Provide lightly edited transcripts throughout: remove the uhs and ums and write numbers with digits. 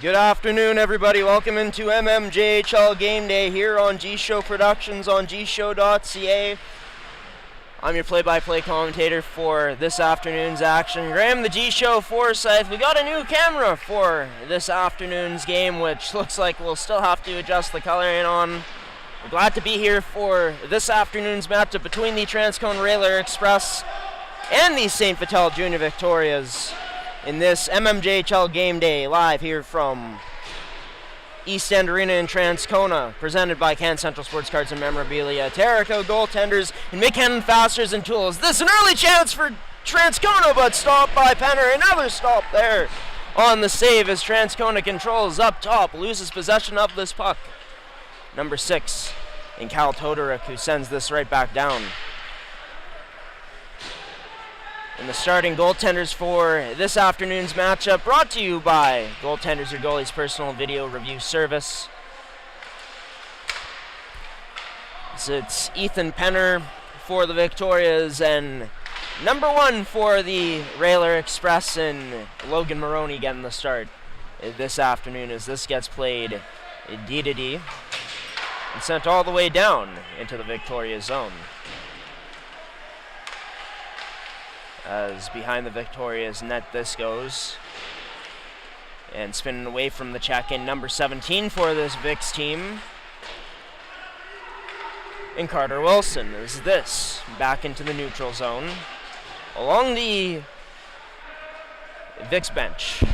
Good afternoon, everybody. Welcome into MMJHL Game Day here on G-Show Productions on gshow.ca. I'm your play-by-play commentator for this afternoon's action, Graham the G-Show Forsyth. We got a new camera for this afternoon's game, which looks like we'll still have to adjust the coloring on. We're glad to be here for this afternoon's matchup between the Transcona Railer Express and the St. Vital Junior Victorias in this MMJHL Game Day, live here from East End Arena in Transcona, presented by Can Central Sports Cards and Memorabilia, Terrico Goaltenders, and McKenna Fasteners and Tools. This an early chance for Transcona, but stopped by Penner. Another stop there on the save as Transcona controls up top, loses possession of this puck. Number 6 in Cal Todoruk, who sends this right back down. And the starting goaltenders for this afternoon's matchup, brought to you by Goaltenders, your goalie's personal video review service. So it's Ethan Penner for the Victorias and number 1 for the Railer Express, and Logan Maroney getting the start this afternoon as this gets played D-to-D and sent all the way down into the Victoria zone. As behind the Victoria's net this goes. And spinning away from the check-in, number 17 for this Vic's team. And Carter Wilson is this back into the neutral zone along the Vic's bench.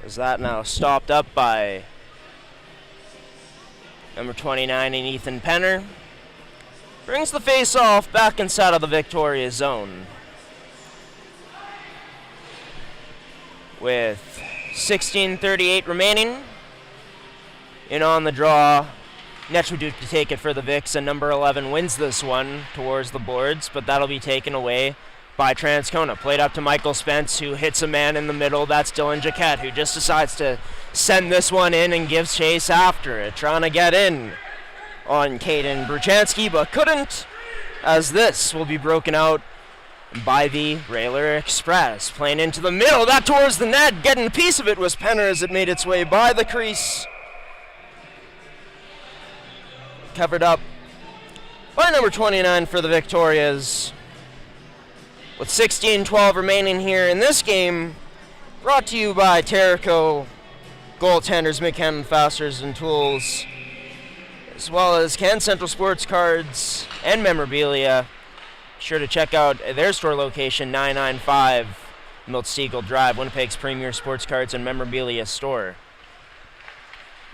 Is that now stopped up by number 29 in Ethan Penner. Brings the face-off back inside of the Victoria zone. With 16:38 remaining. In on the draw, Netruduk to take it for the Vics, and number 11 wins this one towards the boards, but that'll be taken away by Transcona. Played up to Michael Spence, who hits a man in the middle. That's Dylan Jaquette, who just decides to send this one in and gives chase after it. Trying to get in on Caden Bruchansky, but couldn't, as this will be broken out by the Railer Express. Playing into the middle, that towards the net. Getting a piece of it was Penner as it made its way by the crease. Covered up by number 29 for the Victorias. With 16:12 remaining here in this game, brought to you by Terrico Goaltenders, McKenna Fasteners and Tools, as well as Can Central Sports Cards and Memorabilia. Be sure to check out their store location, 995 Milt-Steagall Drive, Winnipeg's premier sports cards and memorabilia store.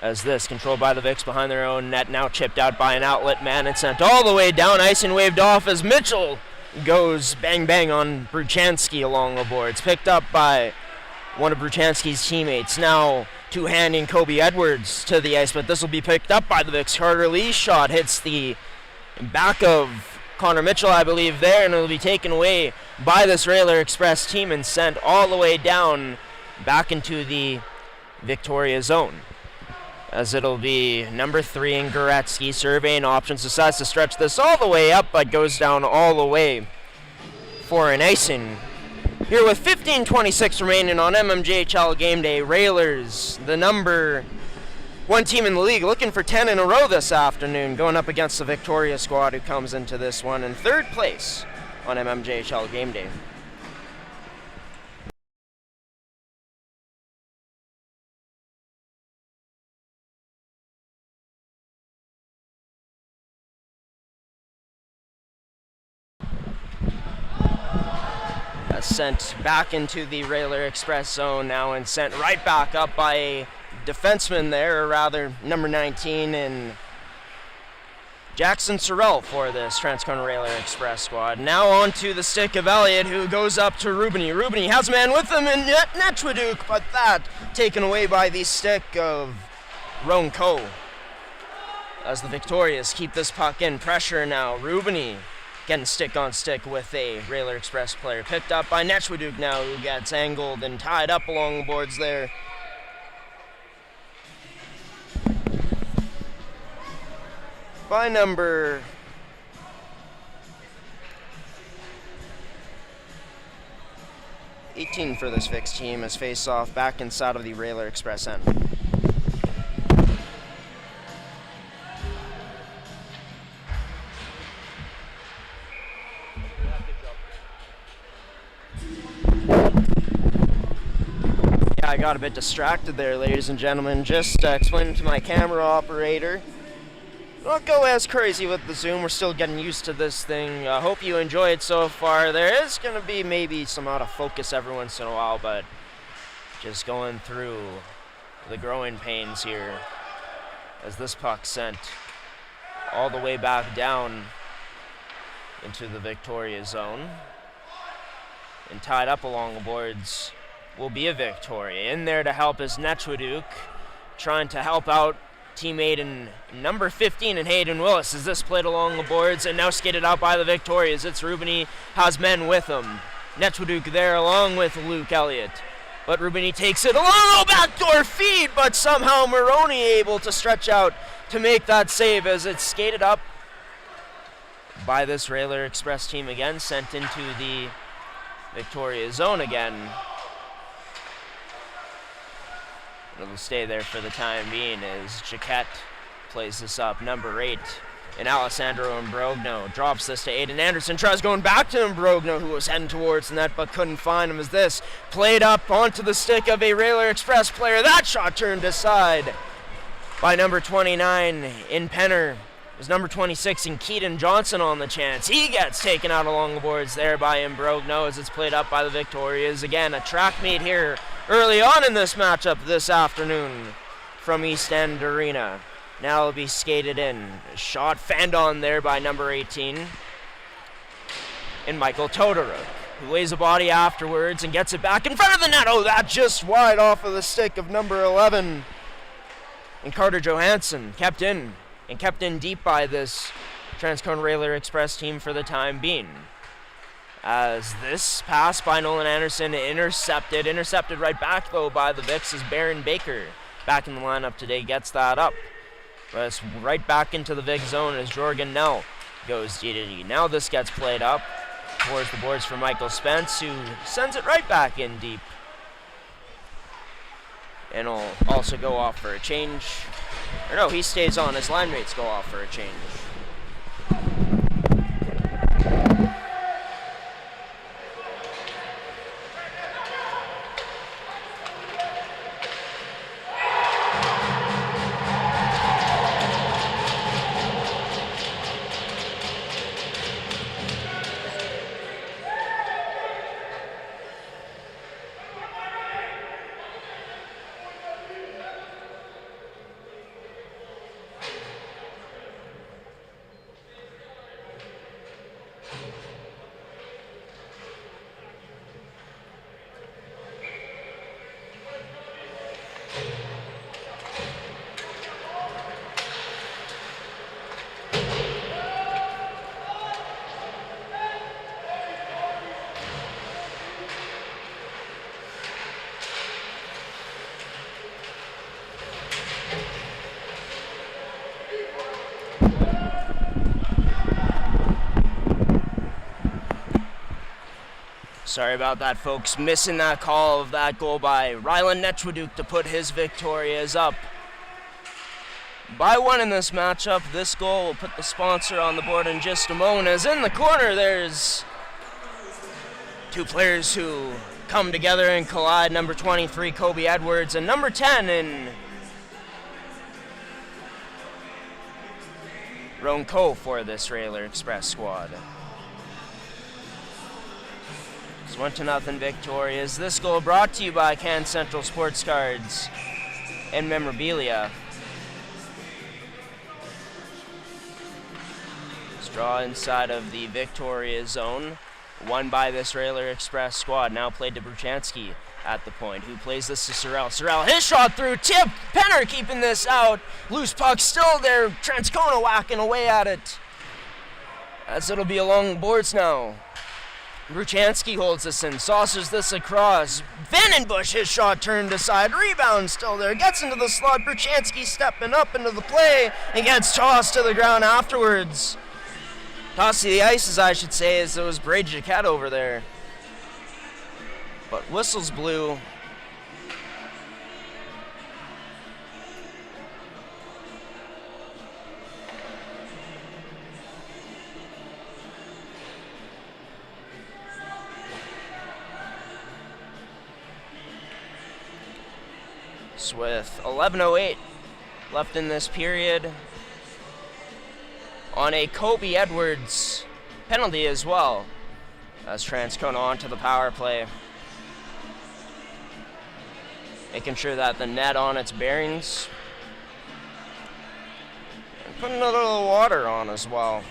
As this, controlled by the Vics behind their own net, now chipped out by an outlet man and sent all the way down ice and waved off as Mitchell goes bang-bang on Bruchansky along the boards. Picked up by one of Bruchansky's teammates. Now two-handing Kobe Edwards to the ice, but this will be picked up by the Vics. Carter Lee's shot hits the back of Connor Mitchell, I believe, there, and it'll be taken away by this Railer Express team and sent all the way down back into the Victoria zone. As it'll be number 3 in Goretzky, surveying options, decides to stretch this all the way up, but goes down all the way for an icing. Here with 15:26 remaining on MMJHL Game Day, Railers, the number 1 team in the league, looking for 10 in a row this afternoon, going up against the Victoria squad, who comes into this one in 3rd place on MMJHL Game Day. Sent back into the Railer Express zone now and sent right back up by a defenseman there, or rather number 19 in Jackson Sorrell for this Transcona Railer Express squad. Now onto the stick of Elliott, who goes up to Rubini. Rubini has a man with him in Netchwaduk, but that taken away by the stick of Ronco. As the Victorias keep this puck in, pressure now. Rubini getting stick on stick with a Railer Express player. Picked up by Netchwaduk now, who gets angled and tied up along the boards there. By number 18 for this Vicks team as face-off back inside of the Railer Express end. Yeah, I got a bit distracted there, ladies and gentlemen. Just explaining to my camera operator. Don't go as crazy with the zoom. We're still getting used to this thing. Hope you enjoy it so far. There is going to be maybe some out of focus every once in a while, but just going through the growing pains here as this puck sent all the way back down into the Victoria zone and tied up along the boards will be a Victoria. In there to help is Netchwaduk, trying to help out teammate in number 15 in Hayden Willis as this played along the boards and now skated out by the Victorias. It's Rubini, has men with him. Netchwaduk there along with Luke Elliott. But Rubini takes it along, oh, backdoor feed, but somehow Maroney able to stretch out to make that save as it's skated up by this Railer Express team again, sent into the Victoria zone again. It'll stay there for the time being as Jaquette plays this up. Number 8 and Alessandro Imbrogno drops this to Aiden Anderson. Tries going back to Imbrogno, who was heading towards the net but couldn't find him as this played up onto the stick of a Railer Express player. That shot turned aside by number 29 in Penner. There's number 26 in Keaton Johnson on the chance. He gets taken out along the boards there by Imbrogno as it's played up by the Victorias. Again, a track meet here early on in this matchup this afternoon from East End Arena. Now it'll be skated in. A shot fanned on there by number 18 and Michael Todoruk, who lays a body afterwards and gets it back in front of the net. Oh, that just wide off of the stick of number 11. And Carter Johansson kept in deep by this Transcona Railer Express team for the time being. As this pass by Nolan Anderson intercepted right back though by the Vicks as Baron Baker back in the lineup today gets that up. But it's right back into the Vic zone as Jorgen Nell goes D. Now this gets played up towards the boards for Michael Spence, who sends it right back in deep. And will also go off for a change. Or no, he stays on. His line mates go off for a change. Sorry about that, folks. Missing that call of that goal by Rylan Netchwaduk to put his Victorias up by 1 in this matchup. This goal will put the sponsor on the board in just a moment. As in the corner, there's two players who come together and collide. Number 23, Kobe Edwards, and number 10 in Ronco for this Railer Express squad. 1-0 Victorias. This goal brought to you by Can Central Sports Cards and Memorabilia. Draw inside of the Victoria zone, won by this Railer Express squad. Now played to Bruchansky at the point, who plays this to Sorrell. Sorrell, his shot through, tip, Penner keeping this out. Loose puck still there, Transcona whacking away at it. As it'll be along the boards now. Bruchansky holds this in, saucers this across. Vandenbush, his shot turned aside, rebound still there, gets into the slot. Bruchansky stepping up into the play and gets tossed to the ground afterwards. Tossed to the ice, as I should say, as it was Bray Jaquette over there. But whistles blew. With 11:08 left in this period, on a Kobe Edwards penalty as well, as Transcona onto the power play, making sure that the net on its bearings, and putting a little water on as well.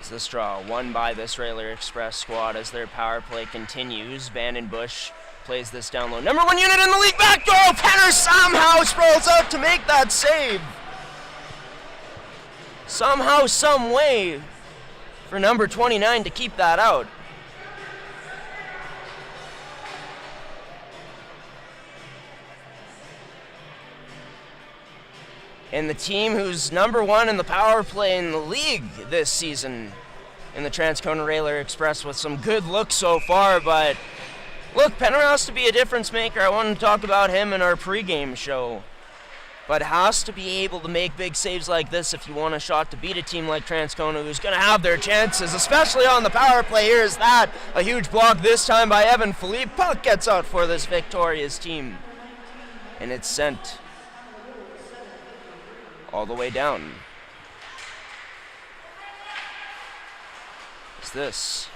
This draw won by this Railer Express squad as their power play continues. Vandenbush plays this down low. Number 1 unit in the league, back goal! Penner somehow sprawls out to make that save. Somehow, some way for number 29 to keep that out. And the team who's number 1 in the power play in the league this season in the Transcona Railer Express with some good looks so far. But look, Penner has to be a difference maker. I want to talk about him in our pregame show. But has to be able to make big saves like this if you want a shot to beat a team like Transcona, who's going to have their chances, especially on the power play. Here's that. A huge block this time by Evan Philippe. Puck gets out for this Victoria's team. And it's sent all the way down. What's this?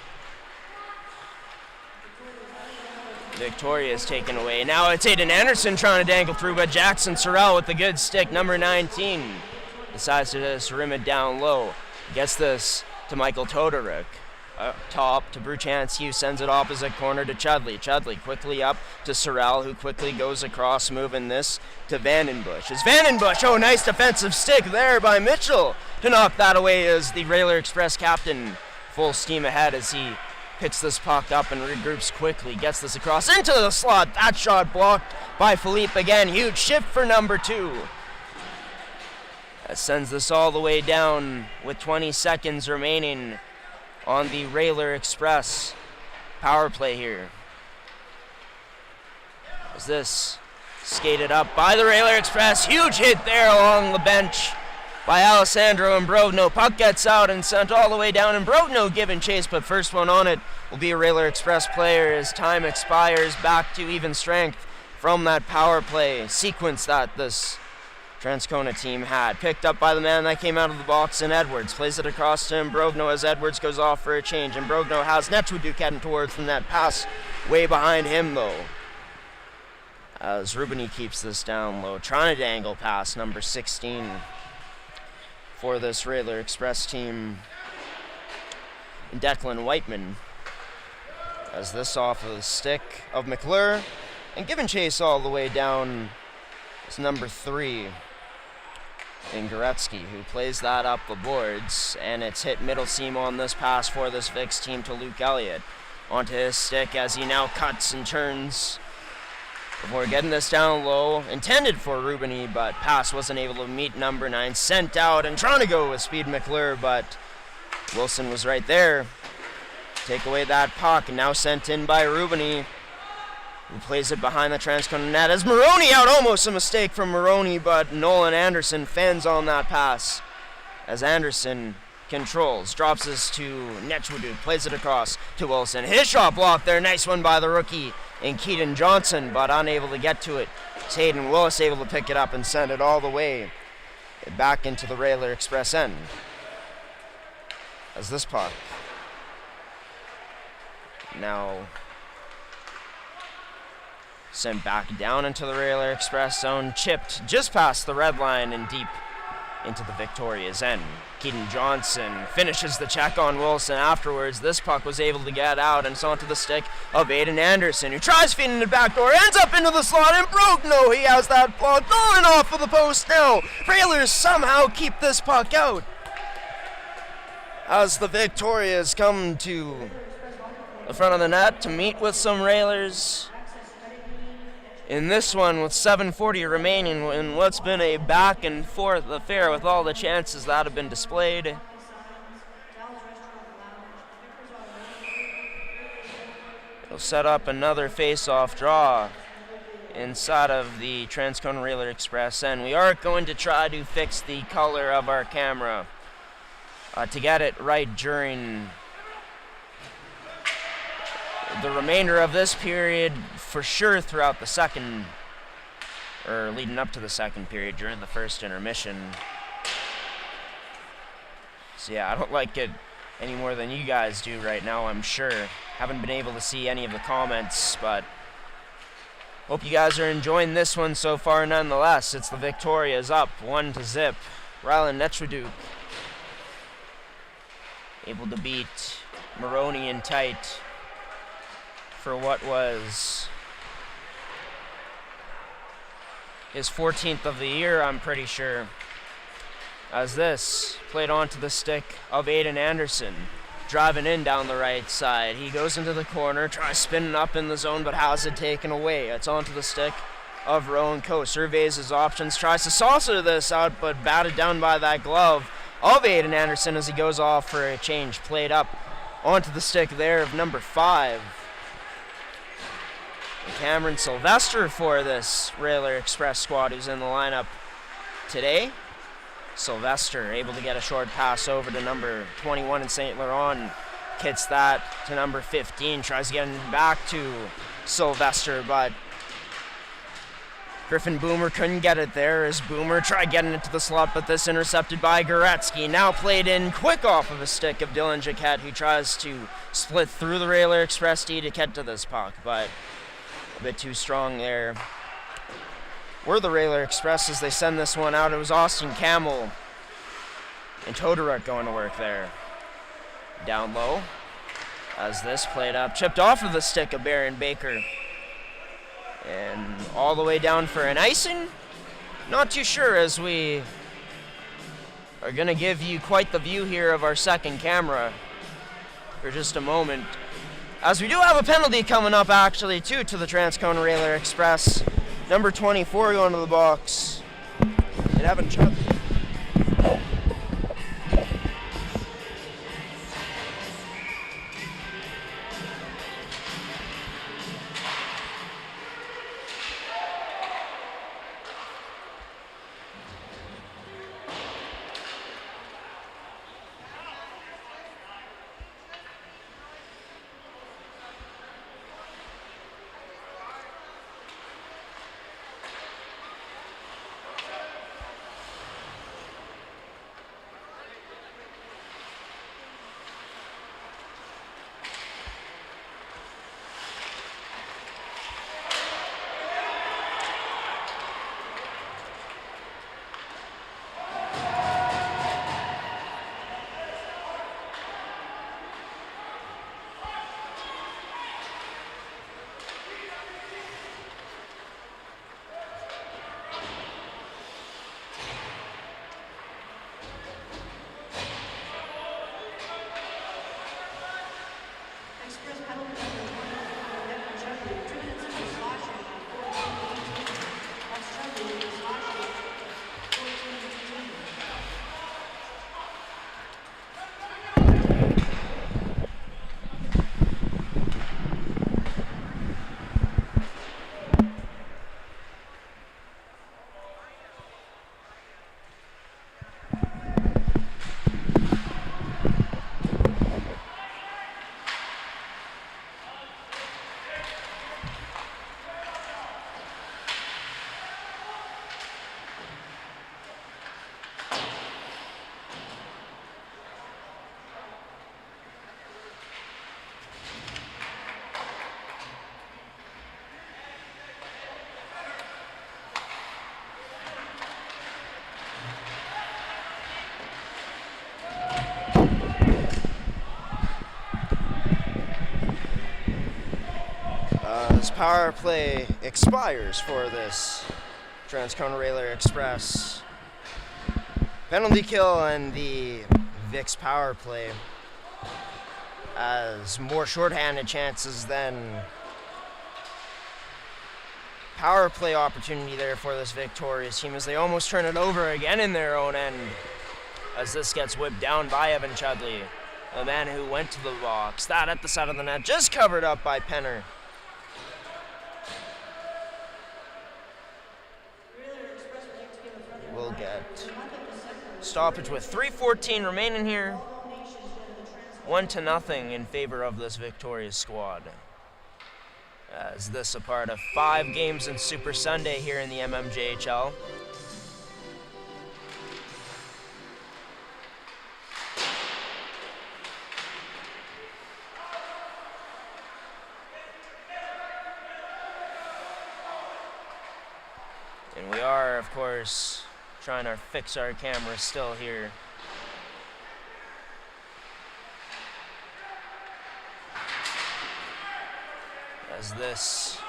Victoria is taken away. Now it's Aiden Anderson trying to dangle through, but Jackson Sorrell with the good stick, number 19. Decides to just rim it down low. Gets this to Michael Todoruk. Top to Bruchansky, who sends it opposite corner to Chudley. Chudley quickly up to Sorrell, who quickly goes across, moving this to Vandenbush. It's Vandenbush. Oh, nice defensive stick there by Mitchell to knock that away as the Railer Express captain full steam ahead as he picks this puck up and regroups quickly. Gets this across into the slot. That shot blocked by Philippe again. Huge shift for number 2. That sends this all the way down with 20 seconds remaining on the Railer Express power play here. As this skated up by the Railer Express. Huge hit there along the bench by Alessandro Imbrogno. Puck gets out and sent all the way down. Imbrogno giving chase, but first one on it will be a Railer Express player as time expires. Back to even strength from that power play sequence that this Transcona team had. Picked up by the man that came out of the box, and Edwards plays it across to Imbrogno as Edwards goes off for a change. Imbrogno has Netwood heading towards the net. Pass way behind him though, as Rubini keeps this down low, trying to dangle past number 16 for this Railer Express team, Declan Whiteman. As this off of the stick of McClure, and giving chase all the way down is number 3 in Goretzky, who plays that up the boards, and it's hit middle seam on this pass for this Vicks team to Luke Elliott. Onto his stick as he now cuts and turns before getting this down low. Intended for Rubini, but pass wasn't able to meet number 9. Sent out and trying to go with speed McClure, but Wilson was right there. Take away that puck, and now sent in by Rubini, who plays it behind the Transcona net as Maroney out. Almost a mistake from Maroney, but Nolan Anderson fends on that pass as Anderson controls, drops this to Netchwood, plays it across to Wilson. His shot blocked there. Nice one by the rookie in Keaton Johnson, but unable to get to it. It's Hayden Willis able to pick it up and send it all the way back into the Railer Express end. as this puck now sent back down into the Railer Express zone, chipped just past the red line and deep into the Victoria's end. Keaton Johnson finishes the check on Wilson. Afterwards, this puck was able to get out and it's onto the stick of Aiden Anderson, who tries feeding it backdoor, ends up into the slot and broke. No, he has that puck going off of the post now. Railers somehow keep this puck out as the Victorias come to the front of the net to meet with some Railers in this one with 7:40 remaining in what's been a back and forth affair with all the chances that have been displayed. It'll set up another face-off draw inside of the Transcona Railer Express, and we are going to try to fix the color of our camera to get it right during the remainder of this period, for sure throughout the second, or leading up to the second period during the first intermission. So yeah, I don't like it any more than you guys do right now, I'm sure. Haven't been able to see any of the comments, but hope you guys are enjoying this one so far nonetheless. It's the Victorias up 1-0. Rylan Netraduk able to beat Maroney in tight for what was his 14th of the year, I'm pretty sure. As this played onto the stick of Aiden Anderson, driving in down the right side. He goes into the corner, tries spinning up in the zone, but has it taken away. It's onto the stick of Rowan Coe. Surveys his options, tries to saucer this out, but batted down by that glove of Aiden Anderson as he goes off for a change. Played up onto the stick there of number 5. Cameron Sylvester for this Railer Express squad, who's in the lineup today. Sylvester able to get a short pass over to number 21 in St. Laurent. Kits that to number 15. Tries to get him back to Sylvester, but Griffin Boomer couldn't get it there as Boomer tried getting it to the slot, but this intercepted by Goretzky. Now played in quick off of a stick of Dylan Jaquette, who tries to split through the Railer Express D to get to this puck, but a bit too strong there. Were the Railer Express as they send this one out. It was Austin Camel and Todoruk going to work there. Down low as this played up, chipped off of the stick of Baron Baker. And all the way down for an icing. Not too sure, as we are going to give you quite the view here of our second camera for just a moment. As we do have a penalty coming up, actually, too, to the Transcona Railer Express. Number 24 going to the box. And Evan Chubb. as power play expires for this Transcona Railer Express. Penalty kill and the Vic's power play as more shorthanded chances than power play opportunity there for this victorious team as they almost turn it over again in their own end as this gets whipped down by Evan Chudley, the man who went to the box. That at the side of the net, just covered up by Penner. We'll get stoppage with 3:14 remaining here. 1-0 in favor of this victorious squad. As this a part of 5 games in Super Sunday here in the MMJHL. And we are, of course, trying to fix our camera still here. As this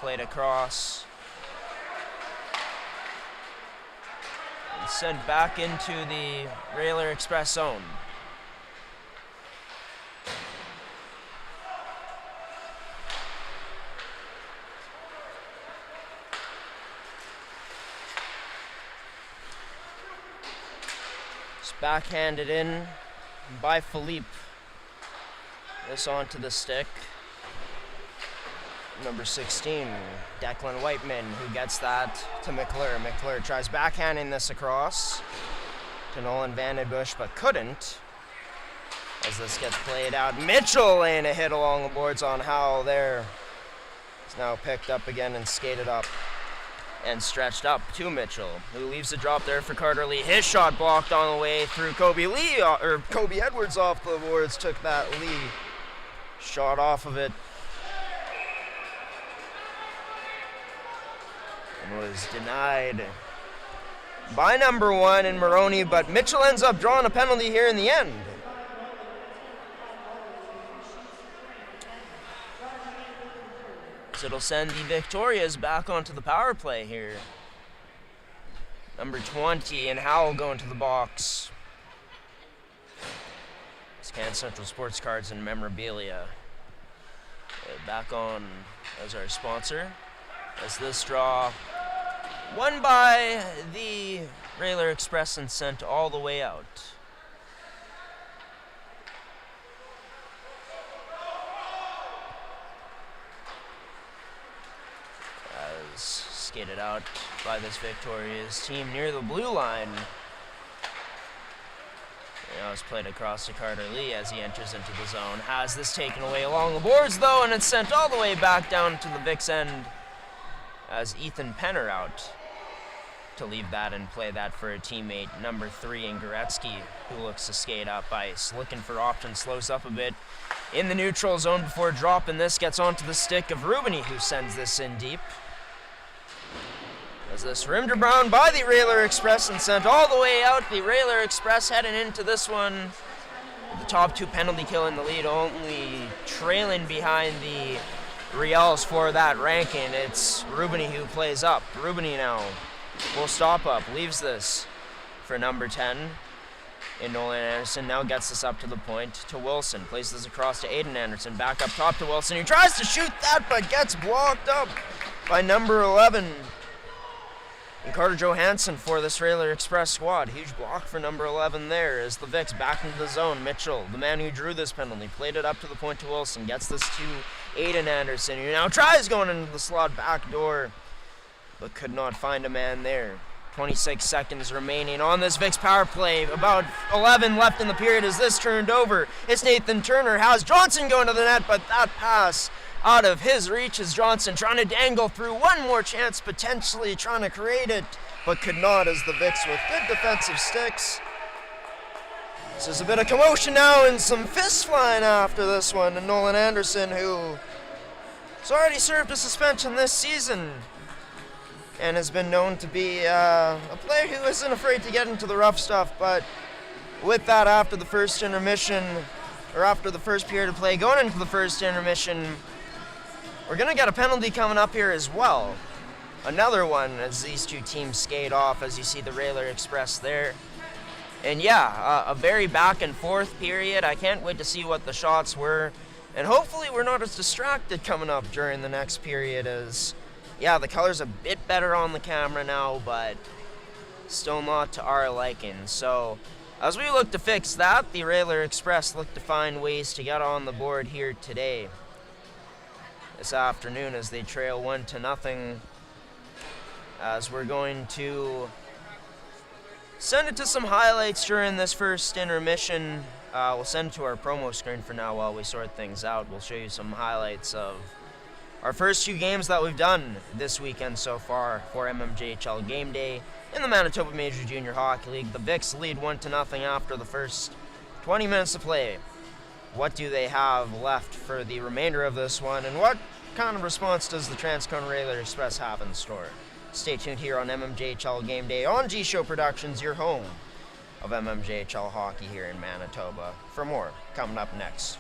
played across and sent back into the Railer Express zone. Backhanded in by Philippe. This onto the stick. Number 16, Declan Whiteman, who gets that to McClure. McClure tries backhanding this across to Nolan Vandenbush, but couldn't. As this gets played out, Mitchell laying a hit along the boards on Howell there. It's now picked up again and skated up and stretched up to Mitchell, who leaves the drop there for Carter Lee. His shot blocked on the way through Kobe Edwards off the boards, took that Lee shot off of it. And was denied by number 1 in Maroney, but Mitchell ends up drawing a penalty here in the end. So it'll send the Victorias back onto the power play here. Number 20 and Howell going to the box. Scan Central Sports Cards and Memorabilia. Back on as our sponsor. As this draw won by the Railer Express and sent all the way out. Skated out by this victorious team near the blue line. Now it's played across to Carter Lee as he enters into the zone. Has this taken away along the boards though, and it's sent all the way back down to the Vic's end as Ethan Penner out to leave that and play that for a teammate, number 3 in Goretzky, who looks to skate up ice, looking for options, slows up a bit in the neutral zone before dropping this, gets onto the stick of Rubini, who sends this in deep. As this rimmed around by the Railer Express and sent all the way out. The Railer Express heading into this one. The top 2 penalty kill in the lead, only trailing behind the Riels for that ranking. It's Rubini who plays up. Rubini now will stop up, leaves this for number 10 in Nolan Anderson. Now gets this up to the point to Wilson. Plays this across to Aiden Anderson. Back up top to Wilson. He tries to shoot that but gets blocked up by number 11. And Carter Johansson for this Railer Express squad. Huge block for number 11 there as the Vicks back into the zone. Mitchell, the man who drew this penalty, played it up to the point to Wilson. Gets this to Aiden Anderson, who now tries going into the slot back door, but could not find a man there. 26 seconds remaining on this Vicks power play. About 11 left in the period as this turned over. It's Nathan Turner. Has Johnson going to the net, but that pass out of his reach is Johnson trying to dangle through one more chance, potentially trying to create it, but could not as the Vicks with good defensive sticks. So there's a bit of commotion now and some fists flying after this one. And Nolan Anderson, who has already served a suspension this season and has been known to be a player who isn't afraid to get into the rough stuff, but with that, after the first intermission, or after the first period of play, going into the first intermission, We're going to get a penalty coming up here as well. Another one as these two teams skate off, as you see the Railer Express there. And yeah, a very back and forth period. I can't wait to see what the shots were. And hopefully we're not as distracted coming up during the next period as, yeah, the color's a bit better on the camera now, but still not to our liking. So as we look to fix that, the Railer Express look to find ways to get on the board here today. This afternoon as they trail 1-0, as we're going to send it to some highlights during this first intermission. We'll send it to our promo screen for now while we sort things out. We'll show you some highlights of our first 2 games that we've done this weekend so far for MMJHL Game Day in the Manitoba Major Junior Hockey League. The Vics lead 1-0 after the first 20 minutes of play. What do they have left for the remainder of this one, and what kind of response does the Transcona Railer Express have in store? Stay tuned here on MMJHL Game Day on G-Show Productions, your home of MMJHL hockey here in Manitoba. For more, coming up next.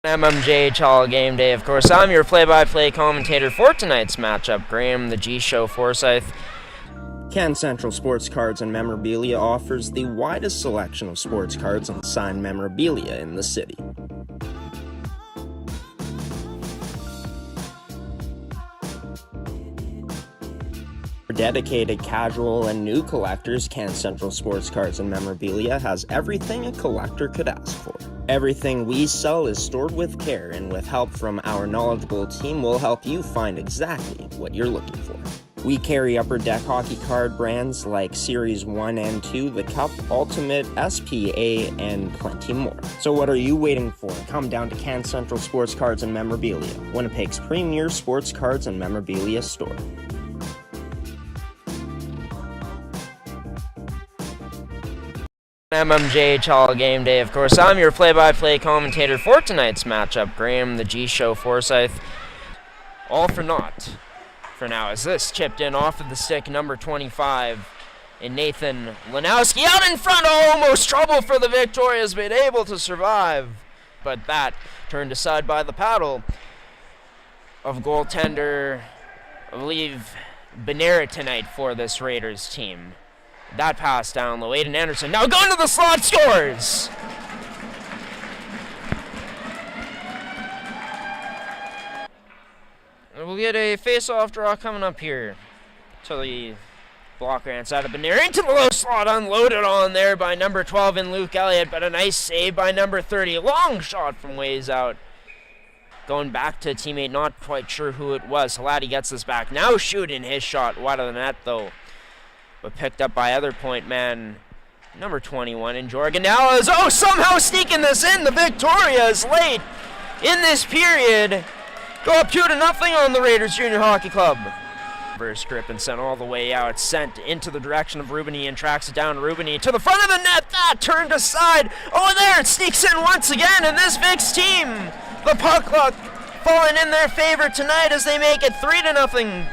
MMJHLL Game Day, of course. I'm your play-by-play commentator for tonight's matchup, Graham, the G-Show Forsyth. Can Central Sports Cards and Memorabilia offers the widest selection of sports cards and signed memorabilia in the city. For dedicated casual and new collectors, Can Central Sports Cards and Memorabilia has everything a collector could ask for. Everything we sell is stored with care, and with help from our knowledgeable team, we'll help you find exactly what you're looking for. We carry upper deck hockey card brands like Series 1 and 2, the Cup, Ultimate, SPA, and plenty more. So what are you waiting for? Come down to Can Central Sports Cards and Memorabilia, Winnipeg's premier sports cards and memorabilia store. MMJHLL Game Day, of course. I'm your play-by-play commentator for tonight's matchup, Graham, the G-Show Forsyth. All for naught for now, as this chipped in off of the stick, number 25, and Nathan Lanowski out in front. Almost trouble for the Victoria, has been able to survive, but that turned aside by the paddle of goaltender, I believe, Benera tonight for this Raiders team. That pass down low. Aiden Anderson now going to the slot, scores! We'll get a face-off draw coming up here to the blocker inside of Benera into the low slot, unloaded on there by number 12 in Luke Elliott, but a nice save by number 30. Long shot from ways out. Going back to a teammate, not quite sure who it was. Halati gets this back. Now shooting his shot wide of the net, though. But picked up by other point man, number 21 in Jorgen. Now is, somehow sneaking this in. The Victoria is late in this period. Go up 2-0 on the Raiders Junior Hockey Club. Reverse grip and sent all the way out. Sent into the direction of Rubini and tracks it down. Rubini to the front of the net. That turned aside. Oh, there it sneaks in once again. And this Vic's team, the puck luck falling in their favor tonight as they make it 3-0.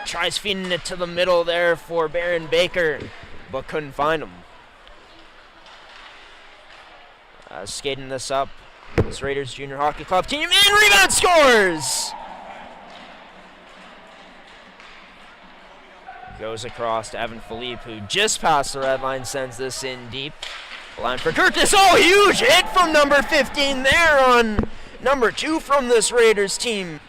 Tries feeding it to the middle there for Baron Baker, but couldn't find him. Skating this up, this Raiders Junior Hockey Club team, and rebound, scores! Goes across to Evan Philippe, who just passed the red line, sends this in deep. Line for Curtis. Oh, huge hit from number 15 there on number 2 from this Raiders team.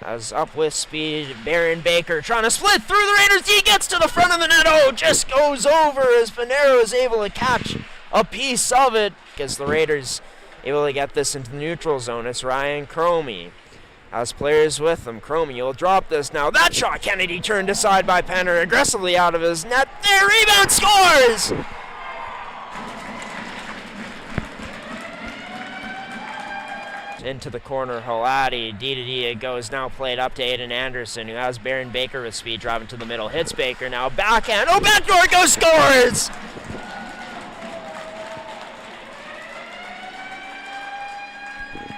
As up with speed, Baron Baker trying to split through the Raiders. He gets to the front of the net. Oh, just goes over as Panero is able to catch a piece of it. Because the Raiders able to get this into the neutral zone. It's Ryan Cromie. Has players with him. Cromie will drop this now. That shot, Kennedy turned aside by Penner. Aggressively out of his net. There, rebound, scores! Into the corner, Halati, D-to-D, it goes now played up to Aiden Anderson, who has Baron Baker with speed, driving to the middle, hits Baker, now backhand, backdoor goes, scores!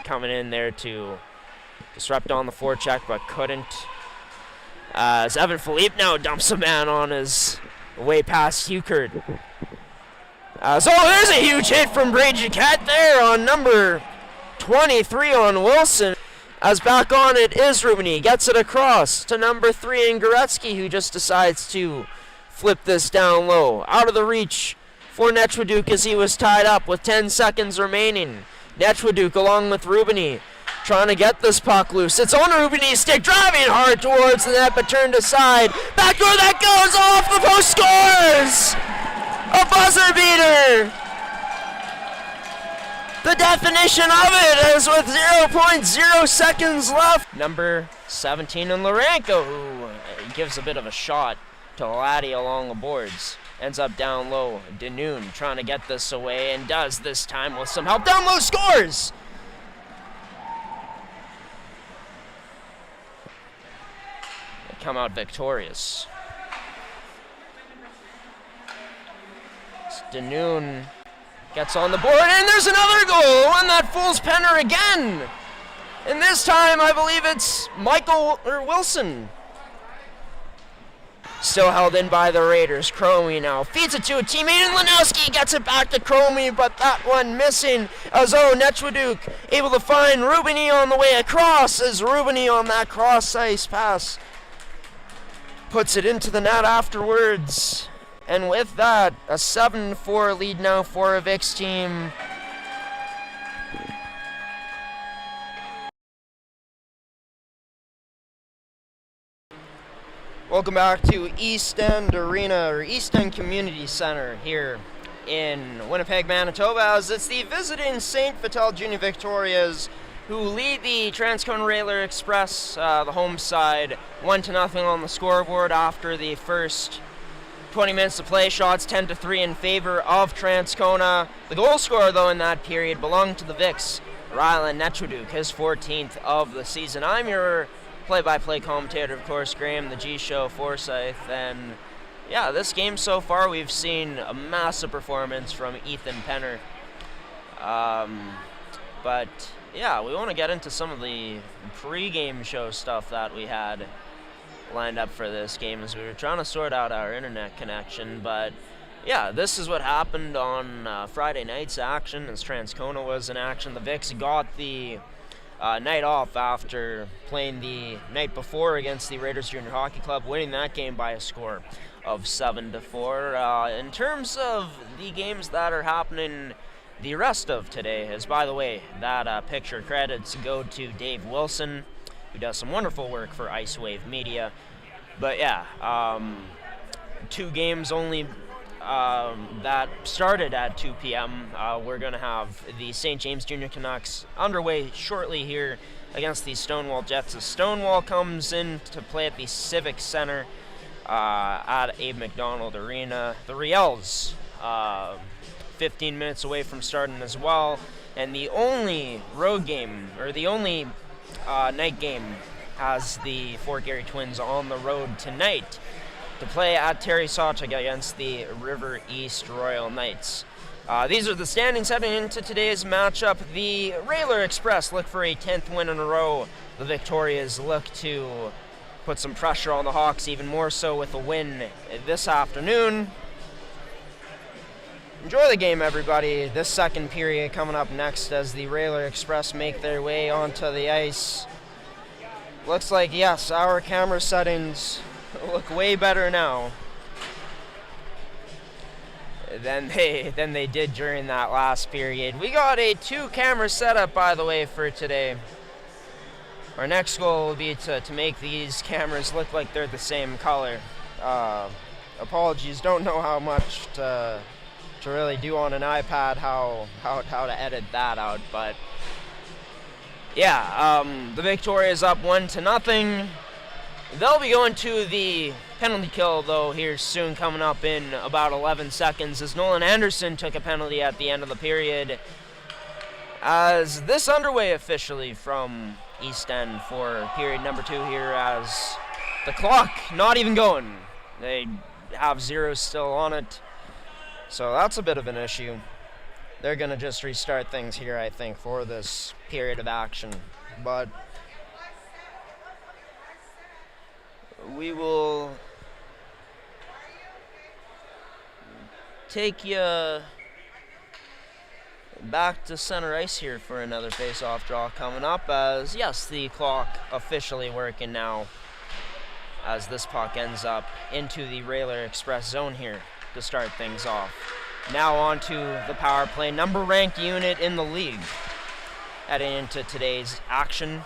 Coming in there to disrupt on the forecheck, but couldn't. As Evan Philippe now dumps a man on his way past Hukert. So there's a huge hit from Brady Jaquette there on number 23 on Wilson. As back on it is Rubini. Gets it across to number 3 in Goretzky, who just decides to flip this down low. Out of the reach for Nechwaduk as he was tied up with 10 seconds remaining. Nechwaduk along with Rubini trying to get this puck loose. It's on Rubini's stick, driving hard towards the net, but turned aside. Backdoor that goes off the post, scores! A buzzer beater! The definition of it is with 0.0 seconds left. Number 17 in Larenko, who gives a bit of a shot to Laddie along the boards. Ends up down low. Danoon trying to get this away and does this time with some help. Down low, scores! They come out victorious. Danoon gets on the board, and there's another goal, and that fools Penner again. And this time, I believe it's Michael Wilson. Still held in by the Raiders. Cromie now feeds it to a teammate, and Lanowski gets it back to Cromie, but that one missing. As Nechwaduk able to find Rubini on the way across, as Rubini on that cross-ice pass puts it into the net afterwards. And with that, a 7-4 lead now for a Vicks team. Welcome back to East End Arena, or East End Community Center here in Winnipeg, Manitoba, as it's the visiting St. Vital Junior Victorias who lead the Transcona Railer Express, the home side, 1-0 on the scoreboard after the first 20 minutes of play. Shots 10-3 in favor of Transcona. The goal scorer, though, in that period belonged to the Vicks, Rylan Nechwaduk, his 14th of the season. I'm your play-by-play commentator, of course, Graham, the G-Show Forsyth, and yeah, this game so far we've seen a massive performance from Ethan Penner. But yeah, we want to get into some of the pre-game show stuff that we had lined up for this game as we were trying to sort out our internet connection. But yeah, this is what happened on Friday night's action as Transcona was in action. The Vicks got the night off after playing the night before against the Raiders Junior Hockey Club, winning that game by a score of 7-4. In terms of the games that are happening the rest of today, as by the way, that picture credits go to Dave Wilson, who does some wonderful work for Ice Wave Media. But yeah, 2 games only that started at 2 p.m. We're going to have the St. James Junior Canucks underway shortly here against the Stonewall Jets. As Stonewall comes in to play at the Civic Center at Abe McDonald Arena. The Riels, 15 minutes away from starting as well. And the only road game, or the only night game, has the Fort Garry Twins on the road tonight to play at Terry Sawchuk against the River East Royal Knights. These are the standings heading into today's matchup. The Railer Express look for a 10th win in a row. The Victorias look to put some pressure on the Hawks, even more so with a win this afternoon. Enjoy the game, everybody. This second period coming up next as the Railer Express make their way onto the ice. Looks like, yes, our camera settings look way better now than they did during that last period. We got a 2-camera setup, by the way, for today. Our next goal will be to make these cameras look like they're the same color. Apologies, don't know how much to really do on an iPad, how to edit that out, but yeah, the Victoria is up 1-0. They'll be going to the penalty kill, though, here soon, coming up in about 11 seconds, as Nolan Anderson took a penalty at the end of the period. As this underway officially from East End for period number 2 here, as the clock not even going. They have 0 still on it, so that's a bit of an issue. They're going to just restart things here, I think, for this period of action. But we will take you back to center ice here for another face-off draw coming up, as yes, the clock officially working now as this puck ends up into the Railer Express zone here to start things off. Now on to the power play, number-ranked unit in the league heading into today's action,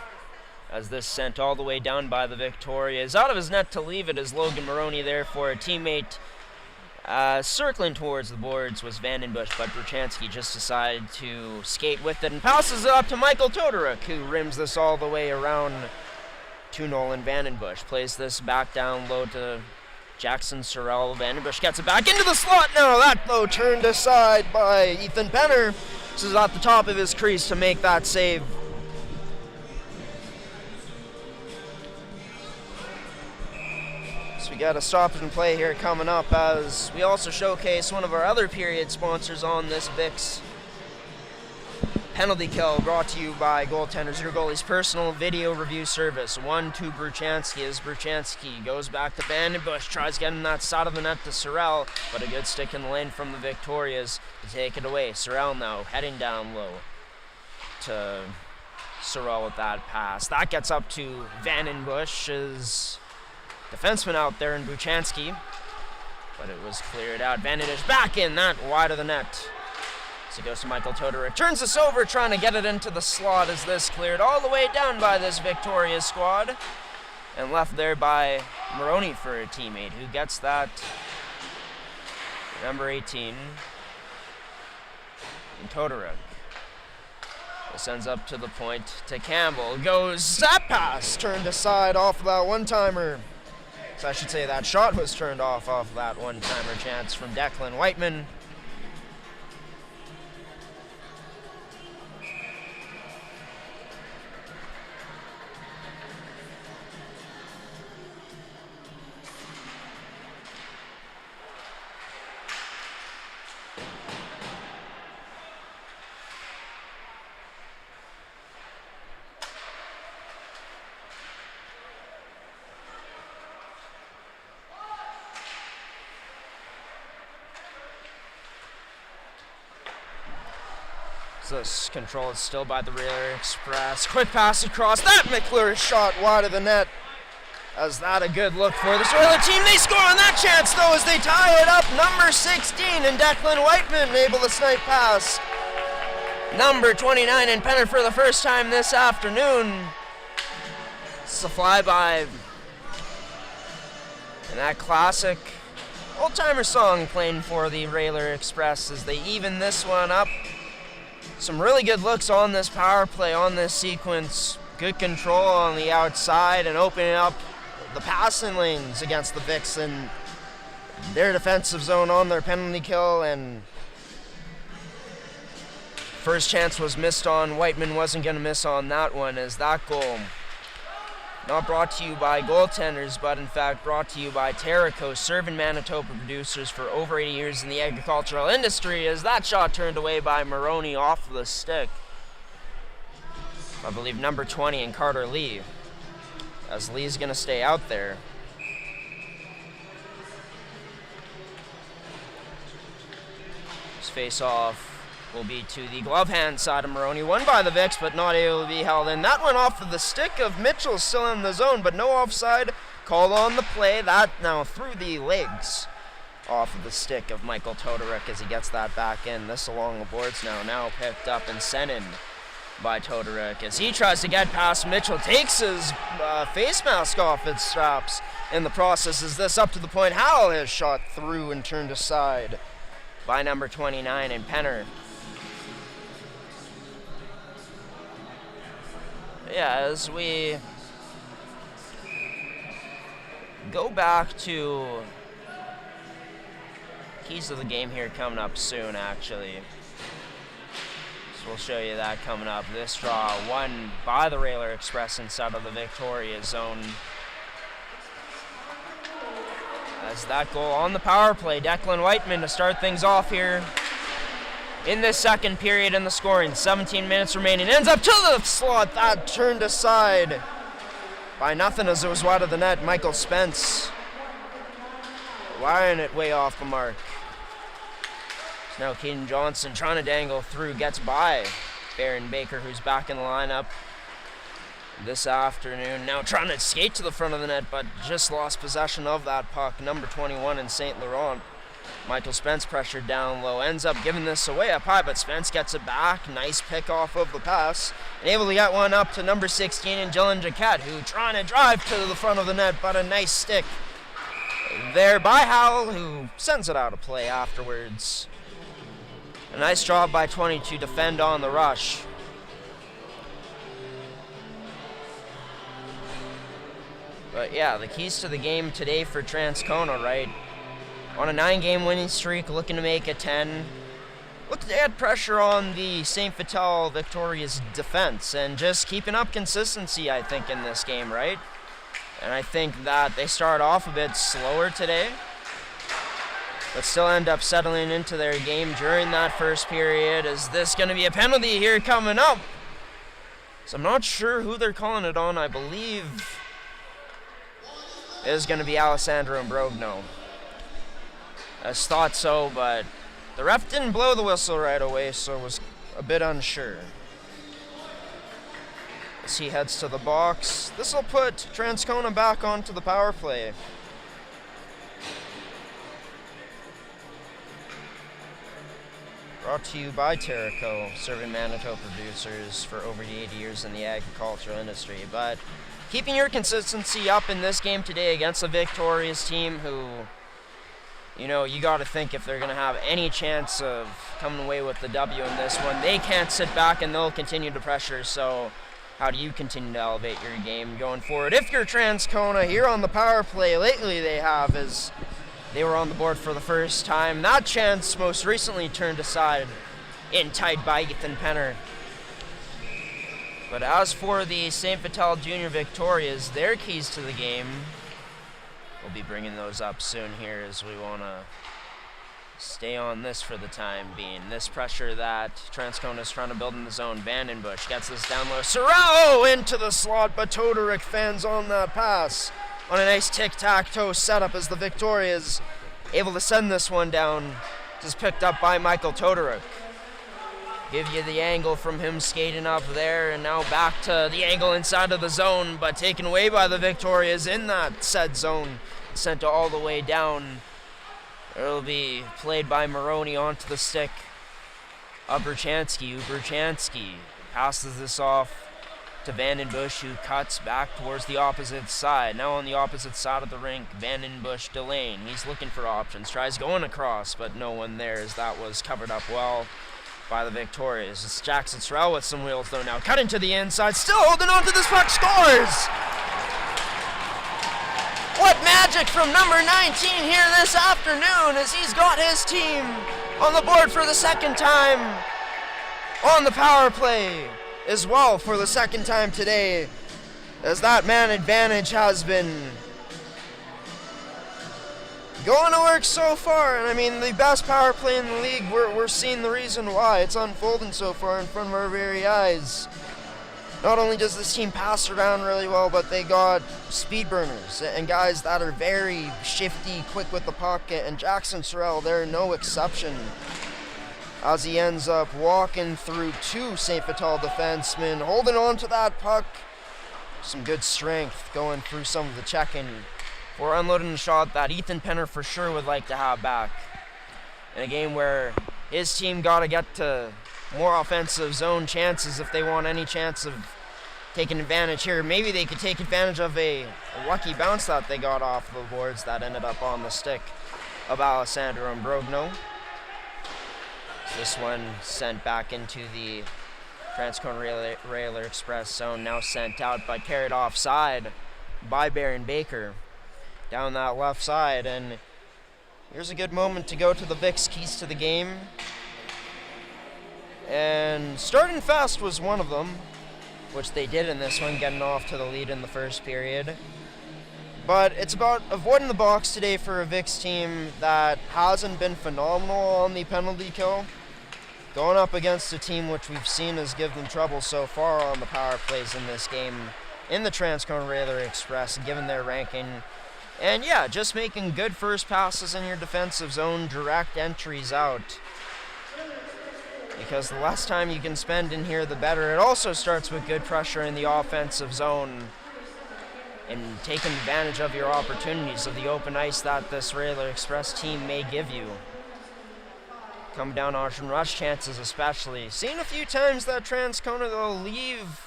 as this sent all the way down by the Victoria is out of his net to leave it, as Logan Maroney there for a teammate. Circling towards the boards was Vandenbush, but Bruchansky just decided to skate with it and passes it up to Michael Todoruk, who rims this all the way around to Nolan Vandenbush. Plays this back down low to Jackson Sorrell. Vandenbush gets it back into the slot now. That, though, turned aside by Ethan Penner. This is at the top of his crease to make that save. We got a stoppage and play here coming up, as we also showcase one of our other period sponsors on this Vicks Penalty kill brought to you by Goaltenders, your goalie's personal video review service. 1-2 Bruchansky as Bruchansky goes back to Vandenbush, tries getting that side of the net to Sorrell, but a good stick in the lane from the Victorias to take it away. Sorrell now heading down low to Sorrell with that pass. That gets up to Vandenbush's defenseman out there in Bruchansky, but it was cleared out. Vandenbush back in, that wide of the net. So it goes to Michael Todoruk. Turns this over, trying to get it into the slot as this cleared all the way down by this Victoria squad. And left there by Maroney for a teammate who gets that. Number 18. And Todoruk. This ends up to the point to Campbell. Goes that pass, turned aside off that one-timer. So I should say that shot was turned off that one-timer chance from Declan Whiteman. This control is still by the Railer Express. Quick pass across. That McClure shot wide of the net. Is that a good look for this Railer team? They score on that chance though as they tie it up. Number 16 and Declan Whiteman able to snipe pass. Number 29 in Penner for the first time this afternoon. It's a flyby. And that classic old-timer song playing for the Railer Express as they even this one up. Some really good looks on this power play, on this sequence. Good control on the outside and opening up the passing lanes against the Vics in their defensive zone on their penalty kill. And first chance was missed on. Whiteman wasn't going to miss on that one as that goal, not brought to you by Goaltenders, but in fact brought to you by Terrico, serving Manitoba producers for over 80 years in the agricultural industry, as that shot turned away by Maroney off the stick. I believe number 20 and Carter Lee, as Lee's going to stay out there. This face-off will be to the glove hand side of Maroney. Won by the Vics, but not able to be held in. That went off of the stick of Mitchell, still in the zone, but no offside call on the play. That now through the legs off of the stick of Michael Todoruk as he gets that back in. This along the boards now picked up and sent in by Todoruk as he tries to get past Mitchell. Takes his face mask off its straps in the process. Is this up to the point? Howell has shot through and turned aside by number 29 in Penner. Yeah, as we go back to keys of the game here coming up soon, actually. So we'll show you that coming up. This draw won by the Railer Express inside of the Victoria zone. As that goal on the power play, Declan Whiteman to start things off here in this second period in the scoring. 17 minutes remaining. Ends up to the slot. That turned aside by nothing as it was wide of the net. Michael Spence wiring it way off the mark. So now Keaton Johnson trying to dangle through. Gets by Baron Baker, who's back in the lineup this afternoon. Now trying to skate to the front of the net, but just lost possession of that puck. Number 21 in St. Laurent. Michael Spence pressured down low, ends up giving this away up high, but Spence gets it back. Nice pick off of the pass. And able to get one up to number 16 and Dylan Jaquette, who trying to drive to the front of the net, but a nice stick there by Howell, who sends it out of play afterwards. A nice job by 20 to defend on the rush. But yeah, the keys to the game today for Transcona, right? On a 9-game winning streak, looking to make it 10. Look to add pressure on the St. Vital Victoria's defense and just keeping up consistency, I think, in this game, right? And I think that they start off a bit slower today. but still end up settling into their game during that first period. Is this going to be a penalty here coming up? So I'm not sure who they're calling it on. I believe it is going to be Alessandro Imbrogno. I thought so, but the ref didn't blow the whistle right away, so was a bit unsure. As he heads to the box, this will put Transcona back onto the power play. Brought to you by Terraco, serving Manitoba producers for over 80 years in the agricultural industry. But keeping your consistency up in this game today against a victorious team who, you know, you got to think if they're going to have any chance of coming away with the W in this one, they can't sit back and they'll continue to pressure. So how do you continue to elevate your game going forward? If you're Transcona, here on the power play, lately they have, as they were on the board for the first time. That chance most recently turned aside in tied by Ethan Penner. But as for the St. Vital Junior Victorias, their keys to the game, we'll be bringing those up soon here as we want to stay on this for the time being. This pressure that Transcona is trying to build in the zone. Vandenbush gets this down low. Sorrello into the slot, but Todoruk fans on that pass on a nice tic-tac-toe setup as the Victorias able to send this one down. Just picked up by Michael Todoruk. Give you the angle from him skating up there, and now back to the angle inside of the zone, but taken away by the Victorias in that said zone. Sent all the way down. It'll be played by Maroney onto the stick. Uberchansky passes this off to Vandenbush, who cuts back towards the opposite side. Now on the opposite side of the rink, Vandenbush Delane. He's looking for options, tries going across, but no one there as that was covered up well by the Victorias. It's Jackson Sorrell with some wheels though now. Cut into the inside, still holding on to this puck, scores! What magic from number 19 here this afternoon as he's got his team on the board for the second time on the power play as well for the second time today, as that man advantage has been going to work so far. And I mean, the best power play in the league, we're seeing the reason why. It's unfolding so far in front of our very eyes. Not only does this team pass around really well, but they got speed burners and guys that are very shifty, quick with the puck, and Jackson Sorrell, they're no exception, as he ends up walking through two St. Vital defensemen, holding on to that puck. Some good strength going through some of the checking for unloading the shot that Ethan Penner for sure would like to have back in a game where his team got to get to more offensive zone chances if they want any chance of taking advantage here. Maybe they could take advantage of a lucky bounce that they got off the boards that ended up on the stick of Alessandro Imbrogno. This one sent back into the Transcona Railer Express zone, now sent out but carried offside by Baron Baker down that left side. And here's a good moment to go to the Vic's keys to the game. And starting fast was one of them, which they did in this one, getting off to the lead in the first period. But it's about avoiding the box today for a Vic's team that hasn't been phenomenal on the penalty kill. Going up against a team which we've seen has given them trouble so far on the power plays in this game in the Transcona Railer Express, given their ranking. And yeah, just making good first passes in your defensive zone, direct entries out. Because the less time you can spend in here, the better. It also starts with good pressure in the offensive zone and taking advantage of your opportunities of the open ice that this Railer Express team may give you. Come down on rush chances especially. Seen a few times that Transcona, they'll leave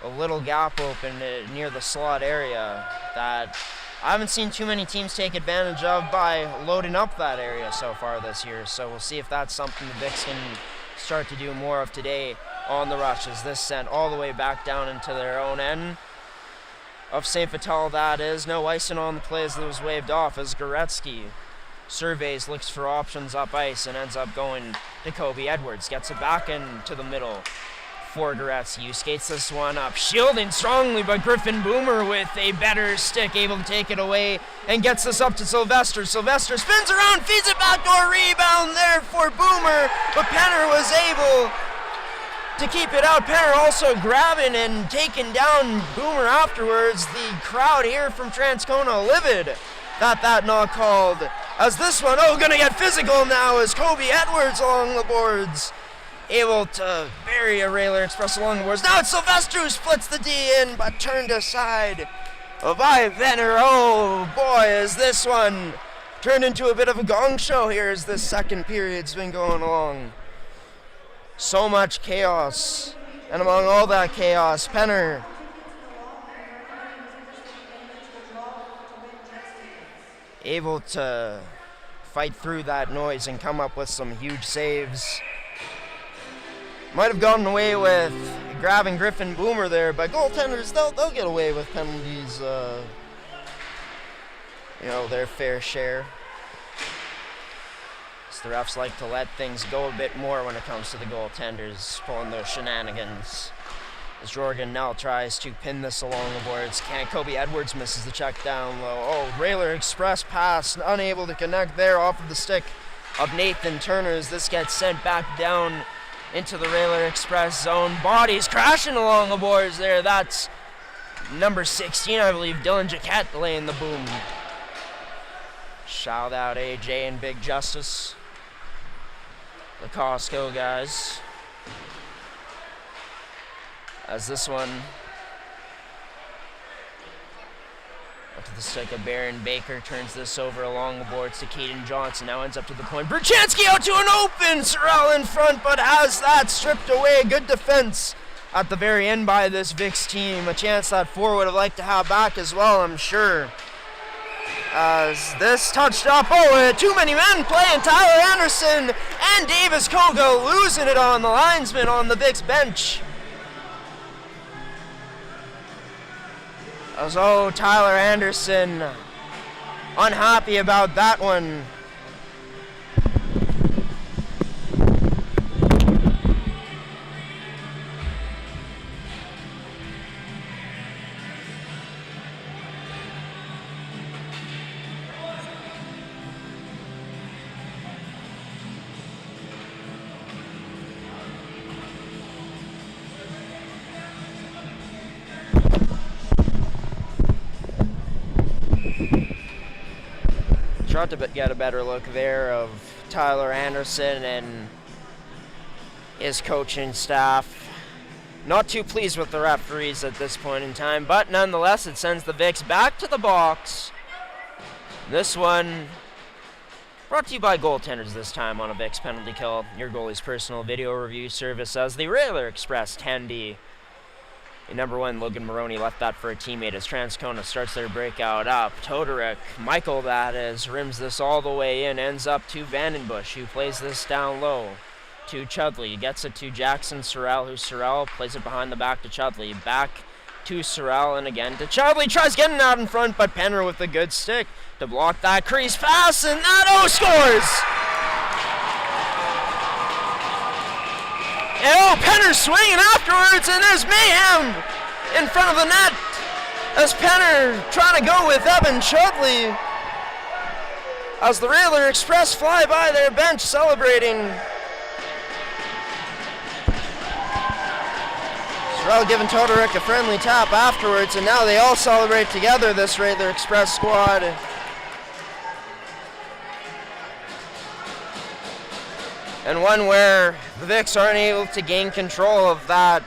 a little gap open near the slot area that I haven't seen too many teams take advantage of by loading up that area so far this year. So we'll see if that's something the Vics can start to do more of today on the rushes. This sent all the way back down into their own end of St. Vital, that is. No icing on the play as it was waved off as Goretzky surveys, looks for options up ice, and ends up going to Kobe Edwards. Gets it back into the middle. for Goretzky, who skates this one up, shielding strongly, but Griffin Boomer with a better stick, able to take it away, and gets this up to Sylvester. Sylvester spins around, feeds it backdoor, rebound there for Boomer, but Penner was able to keep it out. Penner also grabbing and taking down Boomer afterwards. The crowd here from Transcona livid that not called. As this one, gonna get physical now as Kobe Edwards along the boards, able to bury a Railer Express along the boards. Now it's Sylvester who splits the D in, but turned aside by Venner. Oh boy, is this one turned into a bit of a gong show here as this second period's been going along. So much chaos, and among all that chaos, Penner able to fight through that noise and come up with some huge saves. Might have gotten away with grabbing Griffin Boomer there, but goaltenders, they'll get away with penalties, their fair share. So the refs like to let things go a bit more when it comes to the goaltenders pulling those shenanigans. As Jorgen Nell tries to pin this along the boards. Kobe Edwards misses the check down low. Railer Express pass, unable to connect there off of the stick of Nathan Turner as this gets sent back down into the Railer Express zone. Bodies crashing along the boards there. That's number 16, I believe, Dylan Jaquette laying the boom. Shout out AJ and Big Justice, the Costco guys. As this one up to the stick of Baron Baker, turns this over along the boards to Caden Johnson. Now ends up to the point. Berchansky out to an open. Sorrell in front, but has that stripped away. Good defense at the very end by this Vicks team. A chance that four would have liked to have back as well, I'm sure. As this touched up, too many men playing. Tyler Anderson and Davis Koga losing it on the linesman on the Vicks bench. As Tyler Anderson unhappy about that one. Tried to get a better look there of Tyler Anderson and his coaching staff. Not too pleased with the referees at this point in time, but nonetheless it sends the Vicks back to the box. This one brought to you by goaltenders this time on a Vicks penalty kill. Your goalie's personal video review service as the Railer Express 10D. Number 1, Logan Maroney left that for a teammate as Transcona starts their breakout up. Todoric, Michael that is, rims this all the way in, ends up to Vandenbush, who plays this down low to Chudley. Gets it to Jackson Sorrell, who Sorrell plays it behind the back to Chudley. Back to Sorrell and again to Chudley. Tries getting out in front, but Penner with a good stick to block that crease pass, and that scores! And Penner swinging afterwards, and there's mayhem in front of the net as Penner trying to go with Evan Chudley as the Railer Express fly by their bench celebrating. Sorrell giving Todoric a friendly tap afterwards, and now they all celebrate together, this Railer Express squad. And one where the Vicks aren't able to gain control of that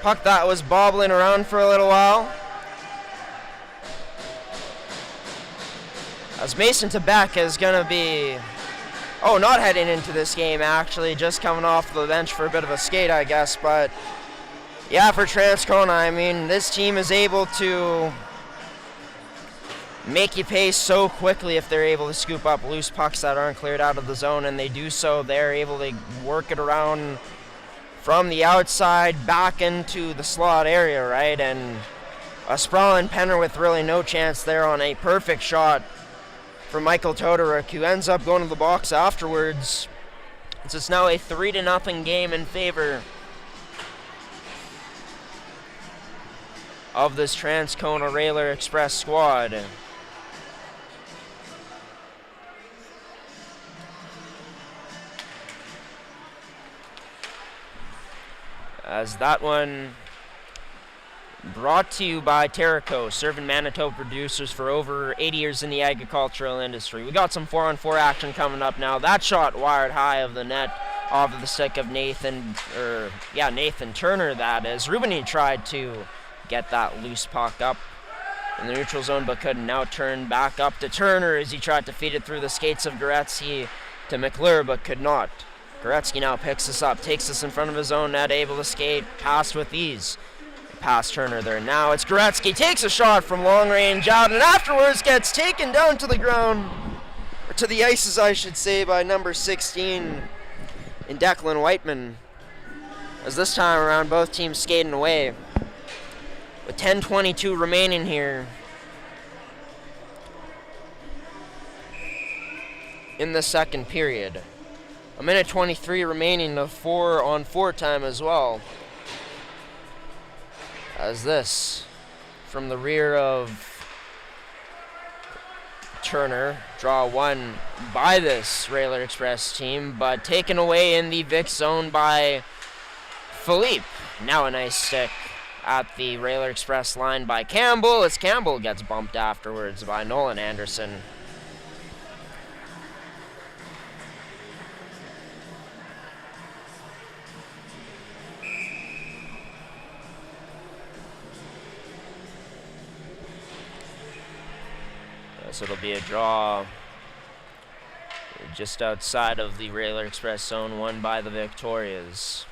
puck that was bobbling around for a little while. As Mason Tebek is going to be, not heading into this game actually, just coming off the bench for a bit of a skate I guess, but yeah, for Transcona, I mean, this team is able to make you pay so quickly if they're able to scoop up loose pucks that aren't cleared out of the zone, and they do so. They're able to work it around from the outside back into the slot area, right? And a sprawling Penner with really no chance there on a perfect shot from Michael Todoric, who ends up going to the box afterwards. It's now a 3-0 game in favor of this Transcona Railer Express squad. As that one brought to you by Terrico, serving Manitoba producers for over 80 years in the agricultural industry. We got some 4-on-4 action coming up now. That shot wired high of the net off of the stick of Nathan Turner, that is. Rubini tried to get that loose puck up in the neutral zone, but couldn't. Now turn back up to Turner as he tried to feed it through the skates of Goretzky to McClure, but could not. Goretzky now picks this up, takes this in front of his own net, able to skate past with ease. Past Turner there. Now it's Goretzky, takes a shot from long range out, and afterwards gets taken down to the ground, or to the ices, I should say, by number 16 in Declan Whiteman. As this time around, both teams skating away. With 10:22 remaining here in the second period. A minute 23 remaining of 4-on-4 time as well. As this, from the rear of Turner, draw one by this Railer Express team, but taken away in the Vic zone by Philippe. Now a nice stick at the Railer Express line by Campbell, as Campbell gets bumped afterwards by Nolan Anderson. So it'll be a draw just outside of the Railer Express zone, won by the Victorias.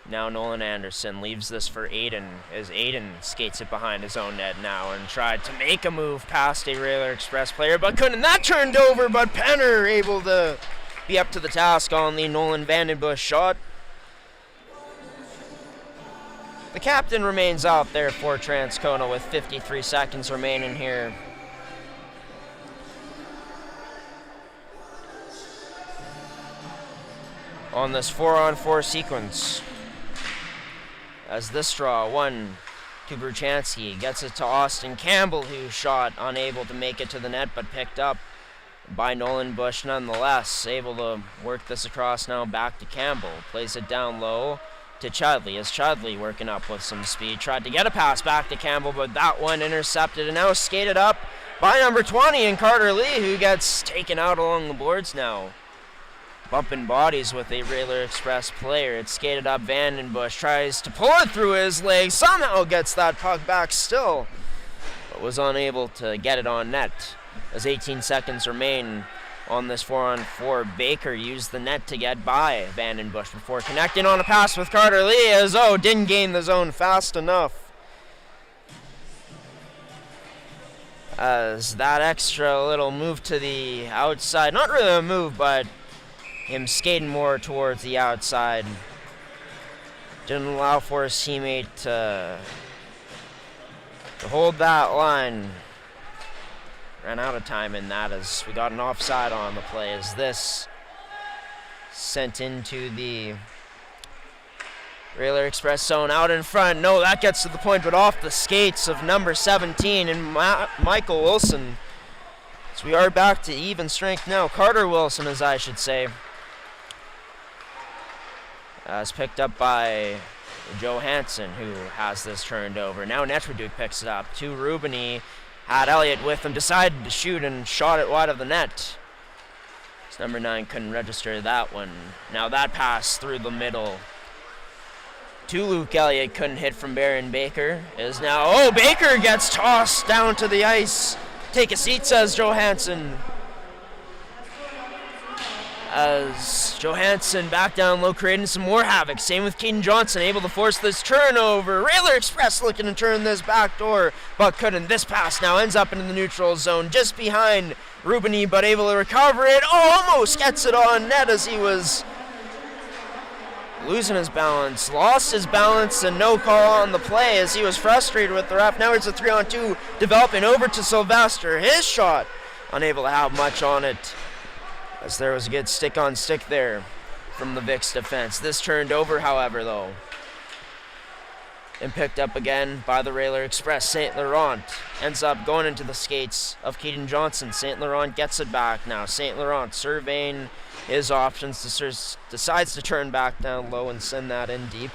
Now Nolan Anderson leaves this for Aiden, as Aiden skates it behind his own net now and tried to make a move past a Railer Express player, but couldn't. That turned over, but Penner able to be up to the task on the Nolan Vandenbush shot. The captain remains out there for Transcona with 53 seconds remaining here. On this 4-on-4 sequence. As this draw, one to Bruchansky, gets it to Austin Campbell, who shot unable to make it to the net, but picked up by Nolan Bush nonetheless. Able to work this across now back to Campbell. Plays it down low to Chudley, as Chudley working up with some speed. Tried to get a pass back to Campbell, but that one intercepted and now skated up by number 20 in Carter Lee, who gets taken out along the boards now. Bumping bodies with a Railer Express player. It's skated up. Vandenbush tries to pull it through his legs. Somehow gets that puck back still, but was unable to get it on net. As 18 seconds remain on this 4-on-4, Baker used the net to get by Vandenbush before connecting on a pass with Carter Lee, as didn't gain the zone fast enough. As that extra little move to the outside, not really a move, but him skating more towards the outside, didn't allow for his teammate to hold that line. Ran out of time in that, as we got an offside on the play, as this sent into the Railer Express zone out in front. No, that gets to the point, but off the skates of number 17 and Michael Wilson. So we are back to even strength now. Carter Wilson, as I should say. It's picked up by Johansson, who has this turned over. Now Netraduke picks it up to Rubini. Had Elliott with him, decided to shoot and shot it wide of the net. So number 9 couldn't register that one. Now that pass through the middle to Luke Elliott, couldn't hit from Baron Baker. Is now, Baker gets tossed down to the ice. Take a seat, says Johansson. As Johansson back down low, creating some more havoc. Same with Keaton Johnson, able to force this turnover. Railer Express looking to turn this back door, but couldn't. This pass now ends up into the neutral zone, just behind Rubini, but able to recover it. Almost gets it on net, as he was losing his balance. Lost his balance, and no call on the play, as he was frustrated with the ref. Now it's a 3-on-2 developing over to Sylvester. His shot unable to have much on it, as there was a good stick-on-stick there from the Vicks defense. This turned over, however, though. and picked up again by the Railer Express. St. Laurent ends up going into the skates of Keaton Johnson. St. Laurent gets it back now. St. Laurent surveying his options, decides to turn back down low and send that in deep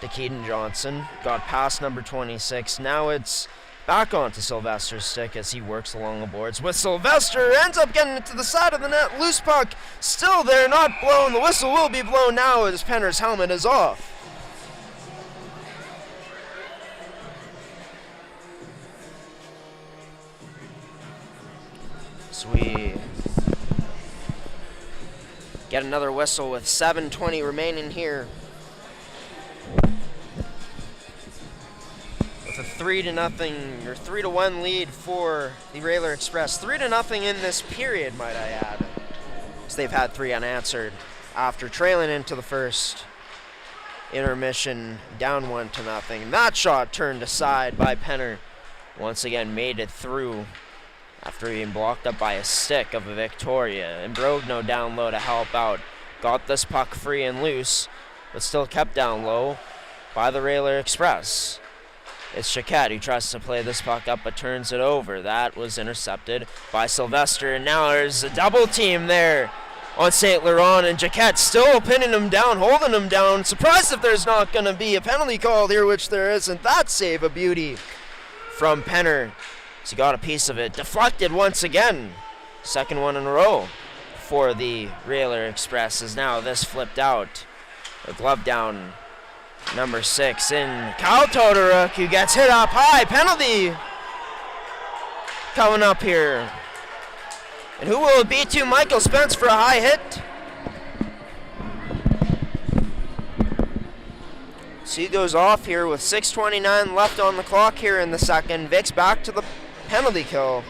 to Keaton Johnson. Got past number 26. Now it's back onto Sylvester's stick as he works along the boards. With Sylvester, ends up getting it to the side of the net. Loose puck still there, not blown. The whistle will be blown now as Penner's helmet is off. So we get another whistle with 7:20 remaining here. With a 3-0 or 3-1 lead for the Railer Express. 3-0 in this period, might I add, as they've had 3 unanswered after trailing into the first intermission, down 1-0. That shot turned aside by Penner. Once again, made it through after being blocked up by a stick of a Victoria. And Brogno down low to help out. Got this puck free and loose, but still kept down low by the Railer Express. It's Chiquette who tries to play this puck up but turns it over. That was intercepted by Sylvester, and now there's a double team there on St. Laurent, and Chiquette still pinning him down, holding him down. Surprised if there's not going to be a penalty called here, which there isn't. That save a beauty from Penner. So he got a piece of it. Deflected once again. Second one in a row for the Railer Express as now this flipped out. A glove down. Number 6 in Kyle Todoruk, who gets hit up high. Penalty coming up here. And who will it be to? Michael Spence for a high hit. So he goes off here with 6:29 left on the clock here in the second. Vic's back to the penalty kill.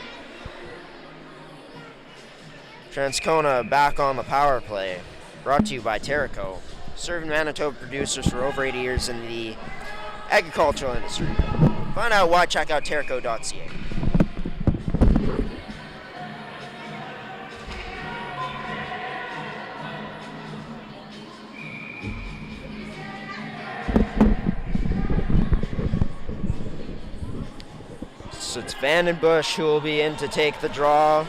Transcona back on the power play. Brought to you by Terrico. Serving Manitoba producers for over 80 years in the agricultural industry. Find out why, check out terrico.ca. So it's Vandenbush who will be in to take the draw.